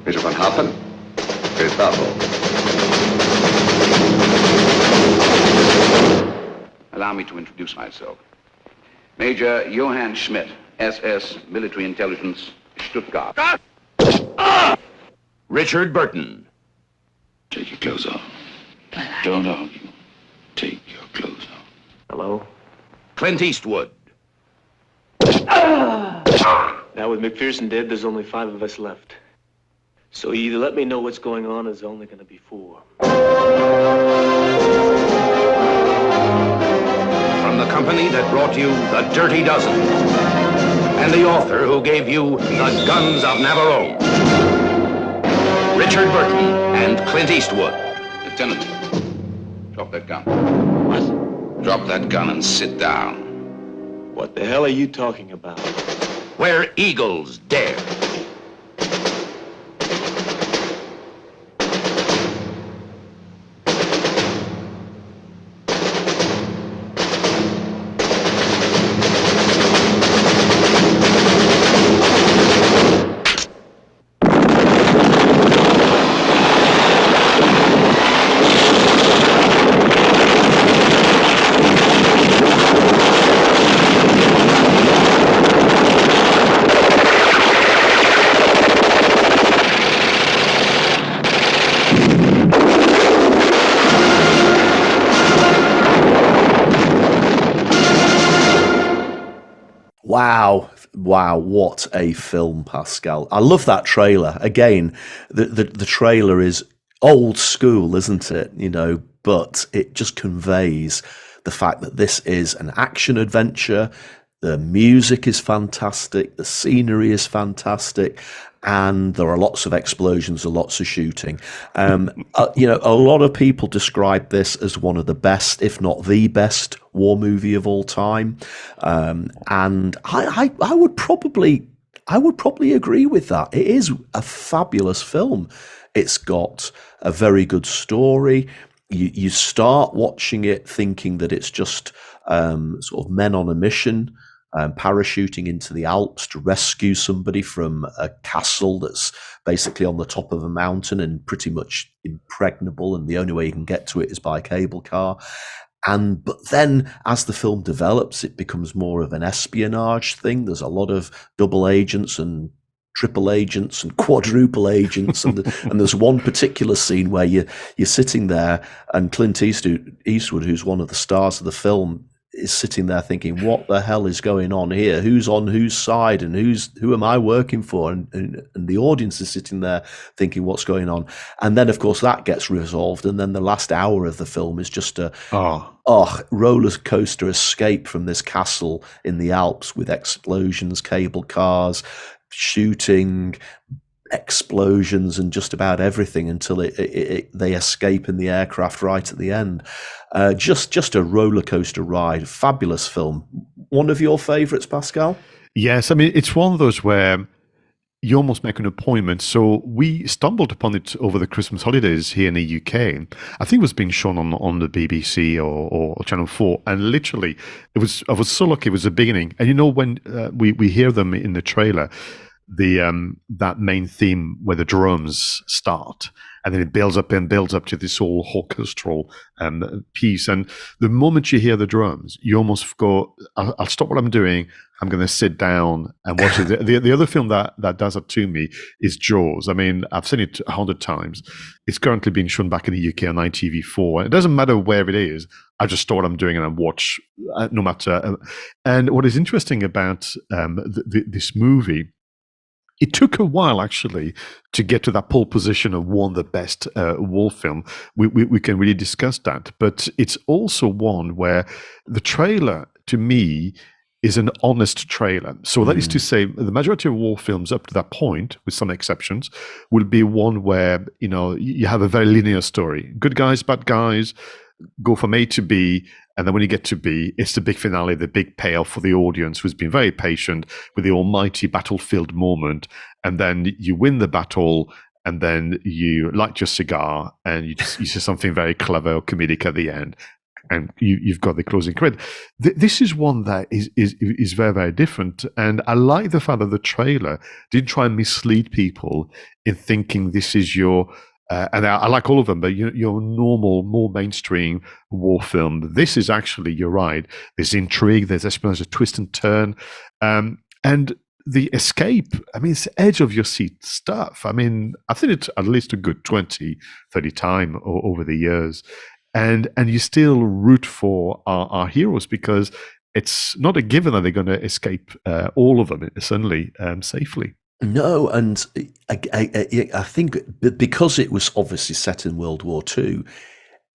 Major von Harpen, Gestapo. Allow me to introduce myself. Major Johann Schmidt, SS, Military Intelligence, Stuttgart. Richard Burton. Take your clothes off. Don't argue. Take your clothes off. Hello? Clint Eastwood. Now with McPherson dead, there's only 5 of us left. So you either let me know what's going on, or there's only going to be 4. From the company that brought you The Dirty Dozen, and the author who gave you The Guns of Navarone, Richard Burton and Clint Eastwood. Lieutenant, drop that gun. What? Drop that gun and sit down. What the hell are you talking about? Where Eagles Dare. Wow. Wow, what a film, Pascal. I love that trailer. Again, the trailer is old school, isn't it? You know, but it just conveys the fact that this is an action adventure. The music is fantastic, the scenery is fantastic, and there are lots of explosions and lots of shooting. You know, a lot of people describe this as one of the best, if not the best, war movie of all time. And I would probably agree with that. It is a fabulous film. It's got a very good story. You start watching it thinking that it's just sort of men on a mission, parachuting into the Alps to rescue somebody from a castle that's basically on the top of a mountain and pretty much impregnable, and the only way you can get to it is by cable car. But then as the film develops, it becomes more of an espionage thing. There's a lot of double agents and triple agents and quadruple agents, and there's one particular scene where you're sitting there, and Clint Eastwood, who's one of the stars of the film, is sitting there thinking, what the hell is going on here? Who's on whose side, and who am I working for? And the audience is sitting there thinking, what's going on? And then, of course, that gets resolved. And then the last hour of the film is just a roller coaster escape from this castle in the Alps with explosions, cable cars, shooting, explosions, and just about everything until they escape in the aircraft right at the end. Just a roller coaster ride. Fabulous film. One of your favorites, Pascal? Yes, I mean, it's one of those where you almost make an appointment. So we stumbled upon it over the Christmas holidays here in the UK. I think it was being shown on the BBC or Channel 4, and literally I was so lucky. It was the beginning, and you know, when we hear them in the trailer, that main theme where the drums start, and then it builds up to this whole orchestral piece. And the moment you hear the drums, you almost go, I'll stop what I'm doing. I'm going to sit down and watch it. The other film that does it to me is Jaws. I mean, I've seen it 100 times. It's currently being shown back in the UK on ITV4. It doesn't matter where it is. I just stop what I'm doing and I watch, no matter. And what is interesting about this movie, it took a while, actually, to get to that pole position of one of the best war film. We can really discuss that. But it's also one where the trailer, to me, is an honest trailer. So that is to say, the majority of war films up to that point, with some exceptions, will be one where, you know, you have a very linear story. Good guys, bad guys, go from A to B, and then when you get to B, it's the big finale, the big payoff for the audience who's been very patient with the almighty battlefield moment. And then you win the battle, and then you light your cigar, and you say something very clever or comedic at the end, and you've got the closing credit. This is one that is very, very different. And I like the fact that the trailer didn't try and mislead people in thinking this is your... and I like all of them, but your normal, more mainstream war film. This is actually, you're right, there's intrigue, there's espionage, a twist and turn. And the escape, I mean, it's edge of your seat stuff. I mean, I've seen it at least a good 20, 30 times over the years. And you still root for our heroes, because it's not a given that they're going to escape, all of them, suddenly, safely. No, and I think because it was obviously set in World War II,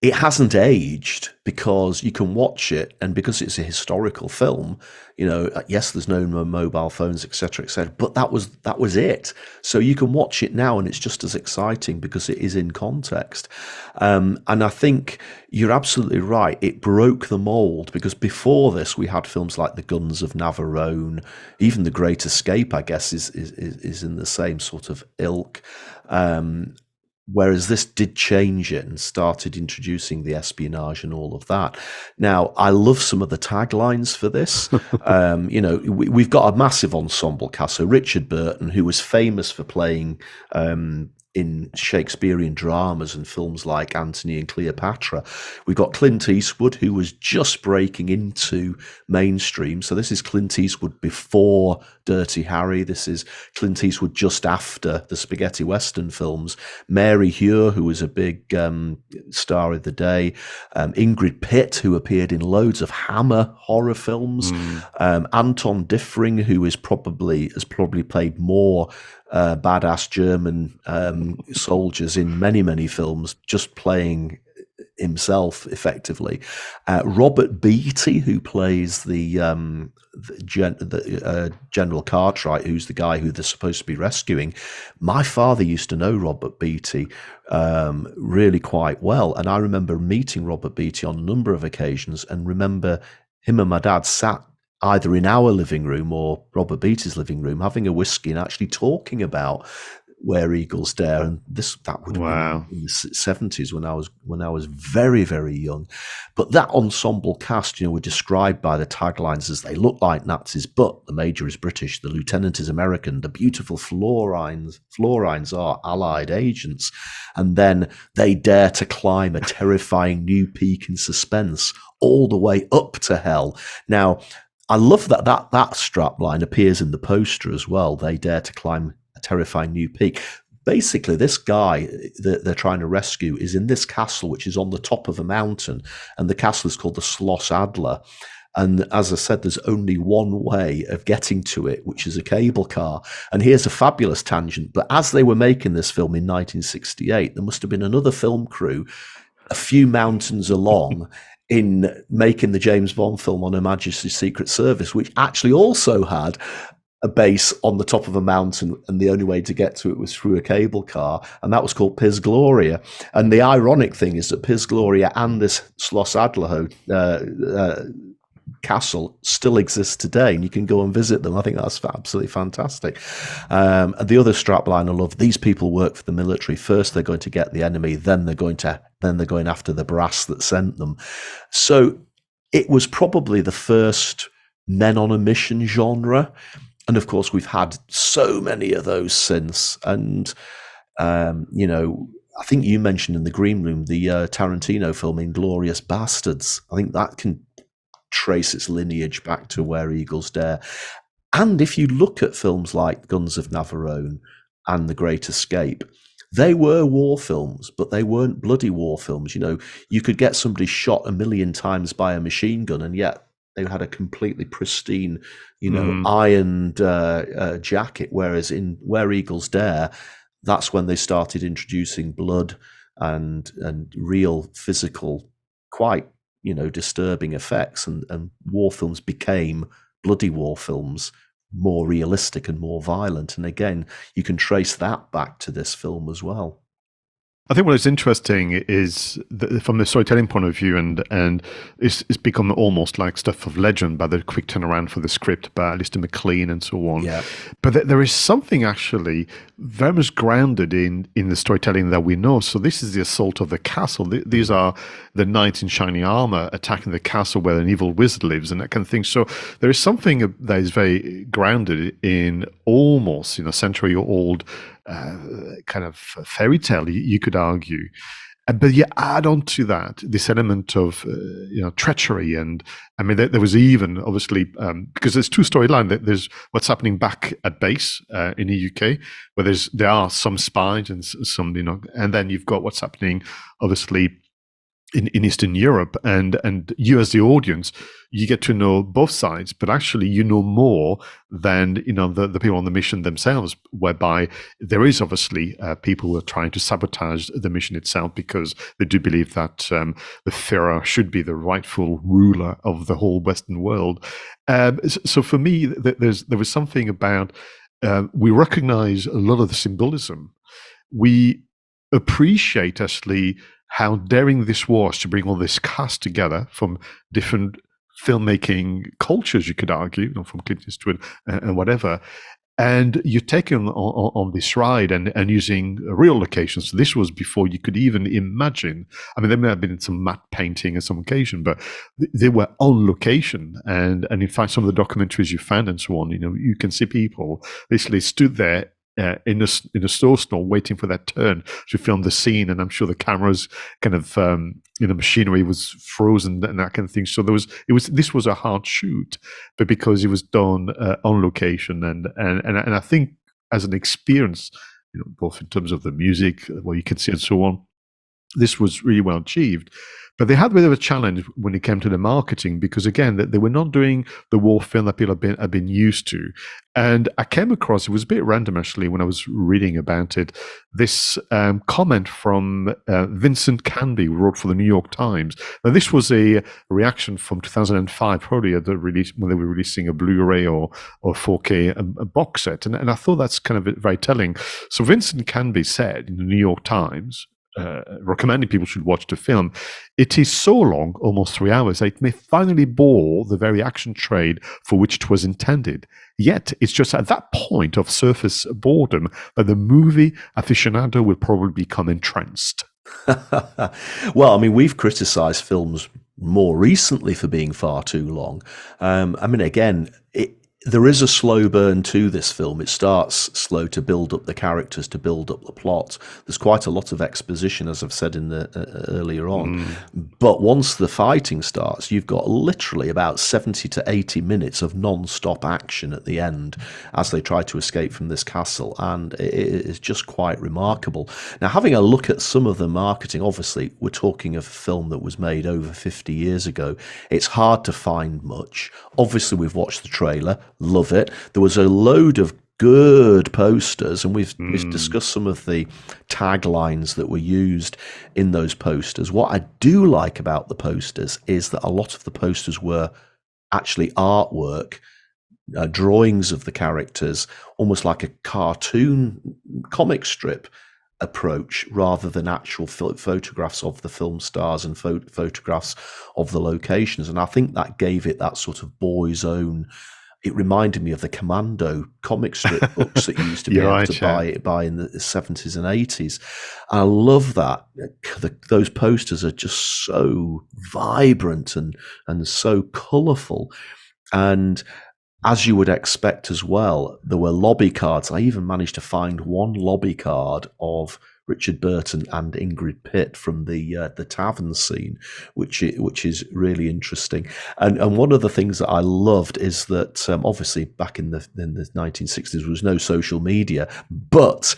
it hasn't aged, because you can watch it, and because it's a historical film, you know, yes, there's no mobile phones, etc., but that was it. So you can watch it now, and it's just as exciting because it is in context. And I think you're absolutely right. It broke the mold, because before this we had films like The Guns of Navarone, even The Great Escape, I guess, is in the same sort of ilk. Whereas this did change it and started introducing the espionage and all of that. Now, I love some of the taglines for this. You know, we've got a massive ensemble cast. So Richard Burton, who was famous for playing in in Shakespearean dramas and films like Antony and Cleopatra. We've got Clint Eastwood, who was just breaking into mainstream. So this is Clint Eastwood before Dirty Harry. This is Clint Eastwood just after the spaghetti western films. Mary Hure, who was a big star of the day. Ingrid Pitt, who appeared in loads of Hammer horror films. Anton Diffring, who has probably played more badass German soldiers in many, many films, just playing himself effectively. Robert Beatty, who plays the General Cartwright, who's the guy who they're supposed to be rescuing. My father used to know Robert Beatty really quite well, and I remember meeting Robert Beatty on a number of occasions, and remember him and my dad sat either in our living room or Robert Beatty's living room, having a whiskey and actually talking about Where Eagles Dare. And that would have been in the 70s when I was very, very young. But that ensemble cast, were described by the taglines as they look like Nazis, but the major is British, the lieutenant is American, the beautiful Florines are Allied agents, and then they dare to climb a terrifying new peak in suspense all the way up to hell. Now, I love that strapline appears in the poster as well. They dare to climb a terrifying new peak. Basically, this guy that they're trying to rescue is in this castle, which is on the top of a mountain, and the castle is called the Schloss Adler. And as I said, there's only one way of getting to it, which is a cable car. And here's a fabulous tangent. But as they were making this film in 1968, there must have been another film crew a few mountains along in making the James Bond film on Her Majesty's Secret Service, which actually also had a base on the top of a mountain, and the only way to get to it was through a cable car, and that was called Piz Gloria. And the ironic thing is that Piz Gloria and this Schloss Adler castle still exists today, and you can go and visit them. I think that's absolutely fantastic. And the other strapline I love: these people work for the military. First they're going to get the enemy, then they're going after the brass that sent them. So it was probably the first men on a mission genre, and of course we've had so many of those since. And I think you mentioned in the green room the Tarantino film Inglourious Bastards. I think that can trace its lineage back to Where Eagles Dare. And if you look at films like Guns of Navarone and The Great Escape, they were war films, but they weren't bloody war films. You could get somebody shot 1,000,000 times by a machine gun, and yet they had a completely pristine, ironed jacket. Whereas in Where Eagles Dare, that's when they started introducing blood and real physical, quite disturbing effects, and war films became bloody war films, more realistic and more violent. And again, you can trace that back to this film as well. I think what is interesting is from the storytelling point of view, and it's become almost like stuff of legend by the quick turnaround for the script by Alistair MacLean and so on. Yeah. But there is something actually very much grounded in the storytelling that we know. So this is the assault of the castle. These are the knights in shiny armor attacking the castle where an evil wizard lives and that kind of thing. So there is something that is very grounded in almost century-old kind of fairy tale, you could argue. But you add on to that this element of treachery, and I mean there was even obviously because there's two storylines. There's what's happening back at base in the UK, where there are some spies and some and then you've got what's happening obviously in Eastern Europe, and you as the audience, you get to know both sides, but actually you know more than the people on the mission themselves, whereby there is obviously people who are trying to sabotage the mission itself because they do believe that the Führer should be the rightful ruler of the whole Western world. So for me, there was something about we recognize a lot of the symbolism. We appreciate actually how daring this was to bring all this cast together from different filmmaking cultures, you could argue, from Clint Eastwood and whatever. And you're taken on this ride and using real locations. So this was before you could even imagine. I mean, there may have been some matte painting on some occasion, but they were on location. And in fact, some of the documentaries you found and so on, you can see people basically stood there in a snowstorm waiting for that turn to film the scene, and I'm sure the camera's kind of machinery was frozen and that kind of thing. So this was a hard shoot, but because it was done on location, and I think as an experience, both in terms of the music, what you can see and so on, this was really well achieved. But they had a bit of a challenge when it came to the marketing, because again, they were not doing the war film that people have been used to. And I came across, it was a bit random actually when I was reading about it, this comment from Vincent Canby, who wrote for the New York Times. Now, this was a reaction from 2005, probably at the release, when they were releasing a Blu-ray or 4K a box set. And I thought that's kind of very telling. So Vincent Canby said in the New York Times, recommending people should watch the film, it is so long, almost 3 hours, that it may finally bore the very action trade for which it was intended. Yet, it's just at that point of surface boredom that the movie aficionado will probably become entranced. Well, I mean, we've criticised films more recently for being far too long. I mean, again, there is a slow burn to this film. It starts slow to build up the characters, to build up the plot. There's quite a lot of exposition, as I've said in the earlier on. But once the fighting starts, you've got literally about 70 to 80 minutes of non-stop action at the end as they try to escape from this castle, and it is just quite remarkable. Now, having a look at some of the marketing, obviously we're talking of a film that was made over 50 years ago. It's hard to find much. Obviously, we've watched the trailer. Love it. There was a load of good posters, and we've discussed some of the taglines that were used in those posters. What I do like about the posters is that a lot of the posters were actually artwork, drawings of the characters, almost like a cartoon comic strip approach, rather than actual photographs of the film stars and photographs of the locations. And I think that gave it that sort of boy's own. It reminded me of the Commando comic strip books that you used to be able to buy in the 70s and 80s. I love that. Those posters are just so vibrant and so colourful. And as you would expect as well, there were lobby cards. I even managed to find one lobby card of Richard Burton and Ingrid Pitt from the tavern scene, which is really interesting. And one of the things that I loved is that obviously back in the 1960s there was no social media, but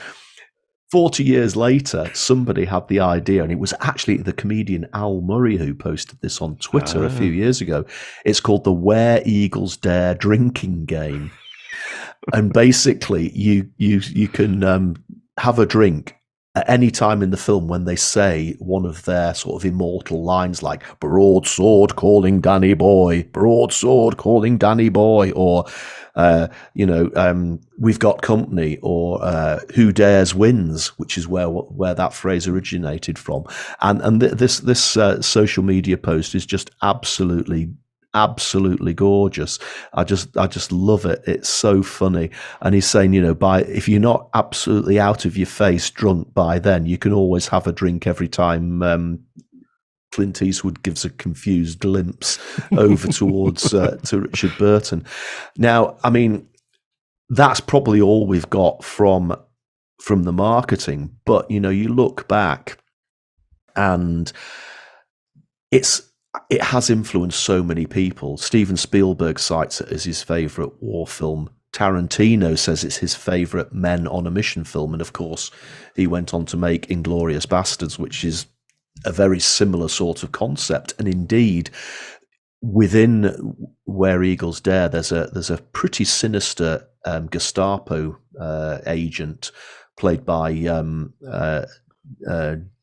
40 years later, somebody had the idea, and it was actually the comedian Al Murray who posted this on Twitter a few years ago. It's called the 𝗓𝗍𝗄𝐺𝐿s drinking game. And basically, you can have a drink at any time in the film when they say one of their sort of immortal lines, like broadsword calling Danny boy, broadsword calling Danny boy, or we've got company, or who dares wins, which is where that phrase originated from. And this social media post is just absolutely gorgeous. I just love it. It's so funny. And he's saying, if you're not absolutely out of your face drunk by then, you can always have a drink every time Clint Eastwood gives a confused glimpse over towards to Richard Burton. Now, I mean, that's probably all we've got from the marketing. But you look back, and it has influenced so many people. Steven Spielberg cites it as his favourite war film. Tarantino says it's his favourite men on a mission film. And of course, he went on to make Inglourious Basterds, which is a very similar sort of concept. And indeed, within 𝗓𝗍𝗄𝐺𝐿s dare, there's a pretty sinister Gestapo agent played by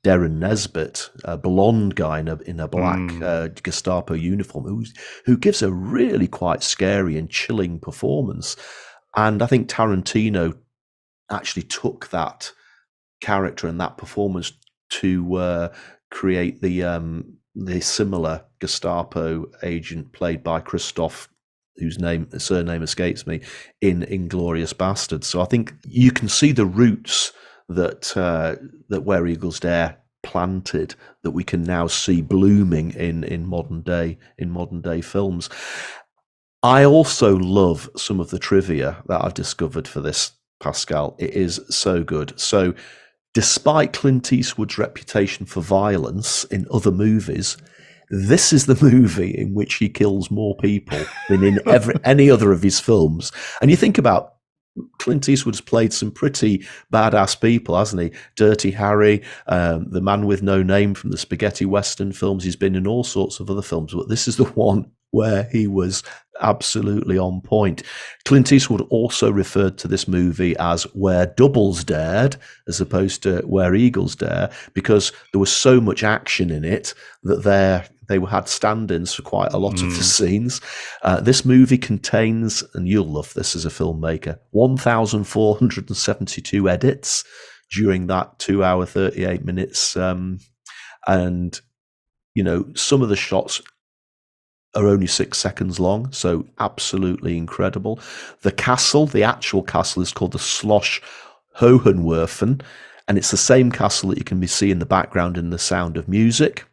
Darren Nesbitt, a blonde guy in a black Gestapo uniform, who gives a really quite scary and chilling performance. And I think Tarantino actually took that character and that performance to create the similar Gestapo agent played by Christoph, whose surname escapes me, in Inglourious Basterds. So I think you can see the roots that 𝗓𝗍𝗄𝐺𝐿s dare planted, that we can now see blooming in modern day films. I also love some of the trivia that I've discovered for this Pascal. It is so good. So, despite Clint Eastwood's reputation for violence in other movies, this is the movie in which he kills more people than in any other of his films. And you think about Clint Eastwood's played some pretty badass people, hasn't he? Dirty Harry, the man with no name from the spaghetti western films. He's been in all sorts of other films, but this is the one where he was absolutely on point. Clint Eastwood also referred to this movie as Where Doubles Dared, as opposed to Where Eagles Dare, because there was so much action in it that they had stand-ins for quite a lot of the scenes. This movie contains, and you'll love this as a filmmaker, 1,472 edits during that 2 hour, 38 minutes. And, you know, some of the shots are only 6 seconds long, so absolutely incredible. The castle, the actual castle, is called the 𝗧𝗵𝗲 𝗁𝗲, and it's the same castle that you can see in the background in The Sound of Music.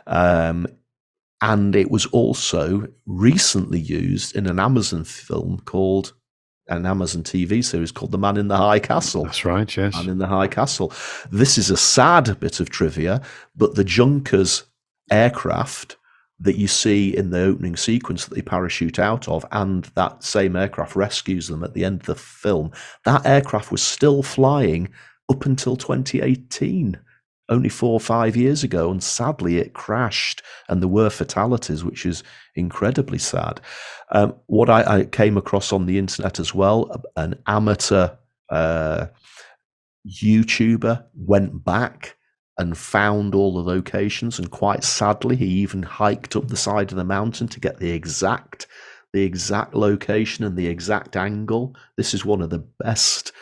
And it was also recently used in an Amazon film called, an Amazon TV series called The Man in the High Castle. That's right, yes. Man in the High Castle. This is a sad bit of trivia, but the Junkers aircraft that you see in the opening sequence that they parachute out of, and that same aircraft rescues them at the end of the film, that aircraft was still flying up until 2018. Only 4 or 5 years ago, and sadly it crashed and there were fatalities, which is incredibly sad. What I came across on the internet as well, an amateur YouTuber went back and found all the locations, and quite sadly he even hiked up the side of the mountain to get the exact location and the exact angle. This is one of the best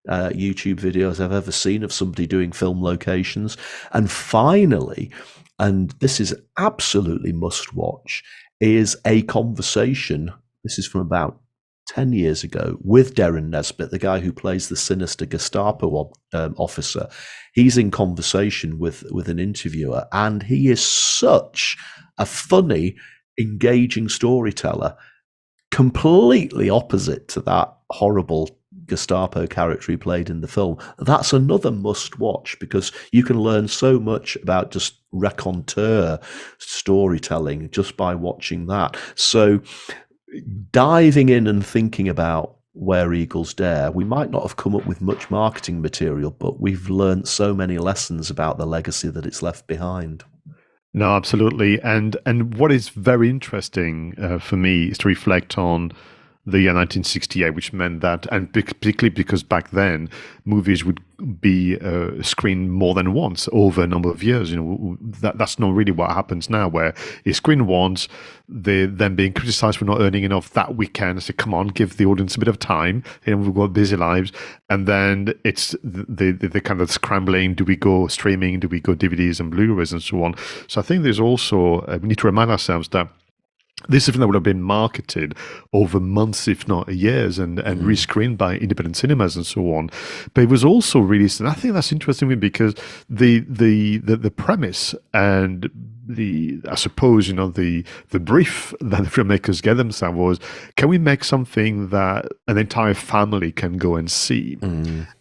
YouTube videos I've ever seen of somebody doing film locations. And finally, and this is absolutely must watch, is a conversation, this is from about 10 years ago, with Derren Nesbitt, the guy who plays the sinister Gestapo officer. He's in conversation with an interviewer, and he is such a funny, engaging storyteller, completely opposite to that horrible Gestapo character he played in the film. That's another must watch, because you can learn so much about just raconteur storytelling just by watching that. So diving in and thinking about Where Eagles Dare, we might not have come up with much marketing material, but we've learned so many lessons about the legacy that it's left behind. No, absolutely. And what is very interesting for me is to reflect on the year 1968, which meant that, and particularly because back then movies would be screened more than once over a number of years. You know, that's not really what happens now, where it's screened once, they're then being criticized for not earning enough that weekend. So come on, give the audience a bit of time. You know, we've got busy lives, and then it's the kind of scrambling. Do we go streaming? Do we go DVDs and Blu-rays and so on? So I think there's also we need to remind ourselves that this is something that would have been marketed over months, if not years, and rescreened by independent cinemas and so on. But it was also released, and I think that's interesting because the premise and I suppose, you know, the brief that the filmmakers gave themselves was, can we make something that an entire family can go and see?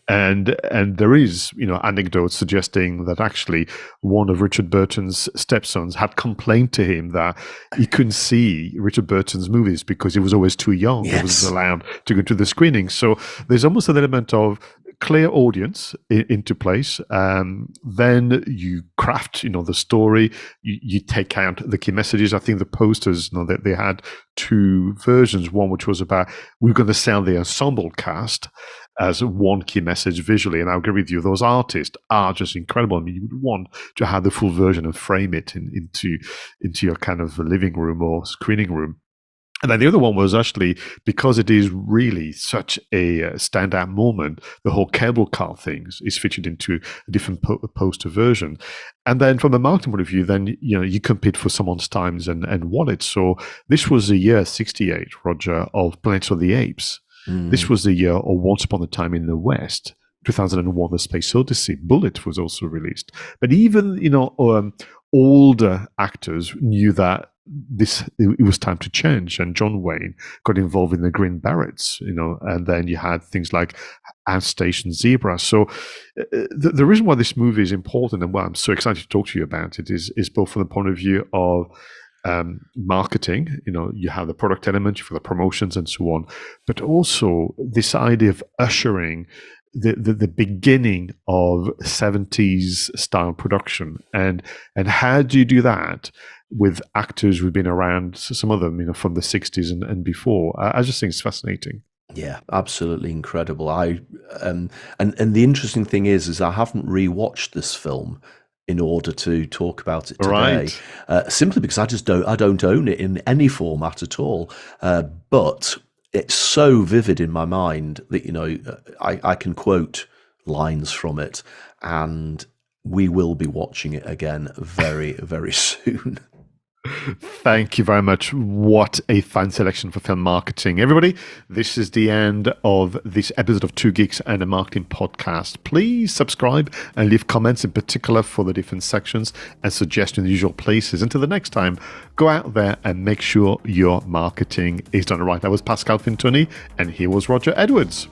And there is, you know, anecdotes suggesting that actually one of Richard Burton's stepsons had complained to him that he couldn't see Richard Burton's movies because he was always too young. Yes. He wasn't allowed to go to the screening. So there's almost an element of clear audience into place. Then you craft, you know, the story. You take out the key messages. I think the posters, you know, they had 2 versions. One which was about, we're going to sell the ensemble cast as one key message visually. And I agree with you, those artists are just incredible. I mean, you would want to have the full version and frame it into your kind of living room or screening room. And then the other one was actually, because it is really such a standout moment, the whole cable car thing is featured into a different poster version. And then from a marketing point of view, then, you know, you compete for someone's times and wallets. So this was the year 68, Roger, of Planet of the Apes. This was the year of Once Upon a Time in the West. 2001: A Space Odyssey. Bullet was also released. But even, you know, older actors knew that it was time to change, and John Wayne got involved in the Green Berets, and then you had things like Outstation Zebra. So the reason why this movie is important and why I'm so excited to talk to you about it is both from the point of view of marketing. You have the product element, you have the promotions and so on, but also this idea of ushering the beginning of 70s style production, and how do you do that with actors who've been around, some of them from the 60s and before. I just think it's fascinating. Yeah, absolutely incredible. And the interesting thing is I haven't rewatched this film in order to talk about it today, simply because I don't own it in any format at all. But it's so vivid in my mind that I can quote lines from it, and we will be watching it again very, very soon. Thank you very much. What a fine selection for film marketing. Everybody, this is the end of this episode of Two Geeks and a Marketing Podcast. Please subscribe and leave comments, in particular for the different sections, and suggestions in the usual places. Until the next time, go out there and make sure your marketing is done right. That was Pascal Fintoni, and here was Roger Edwards.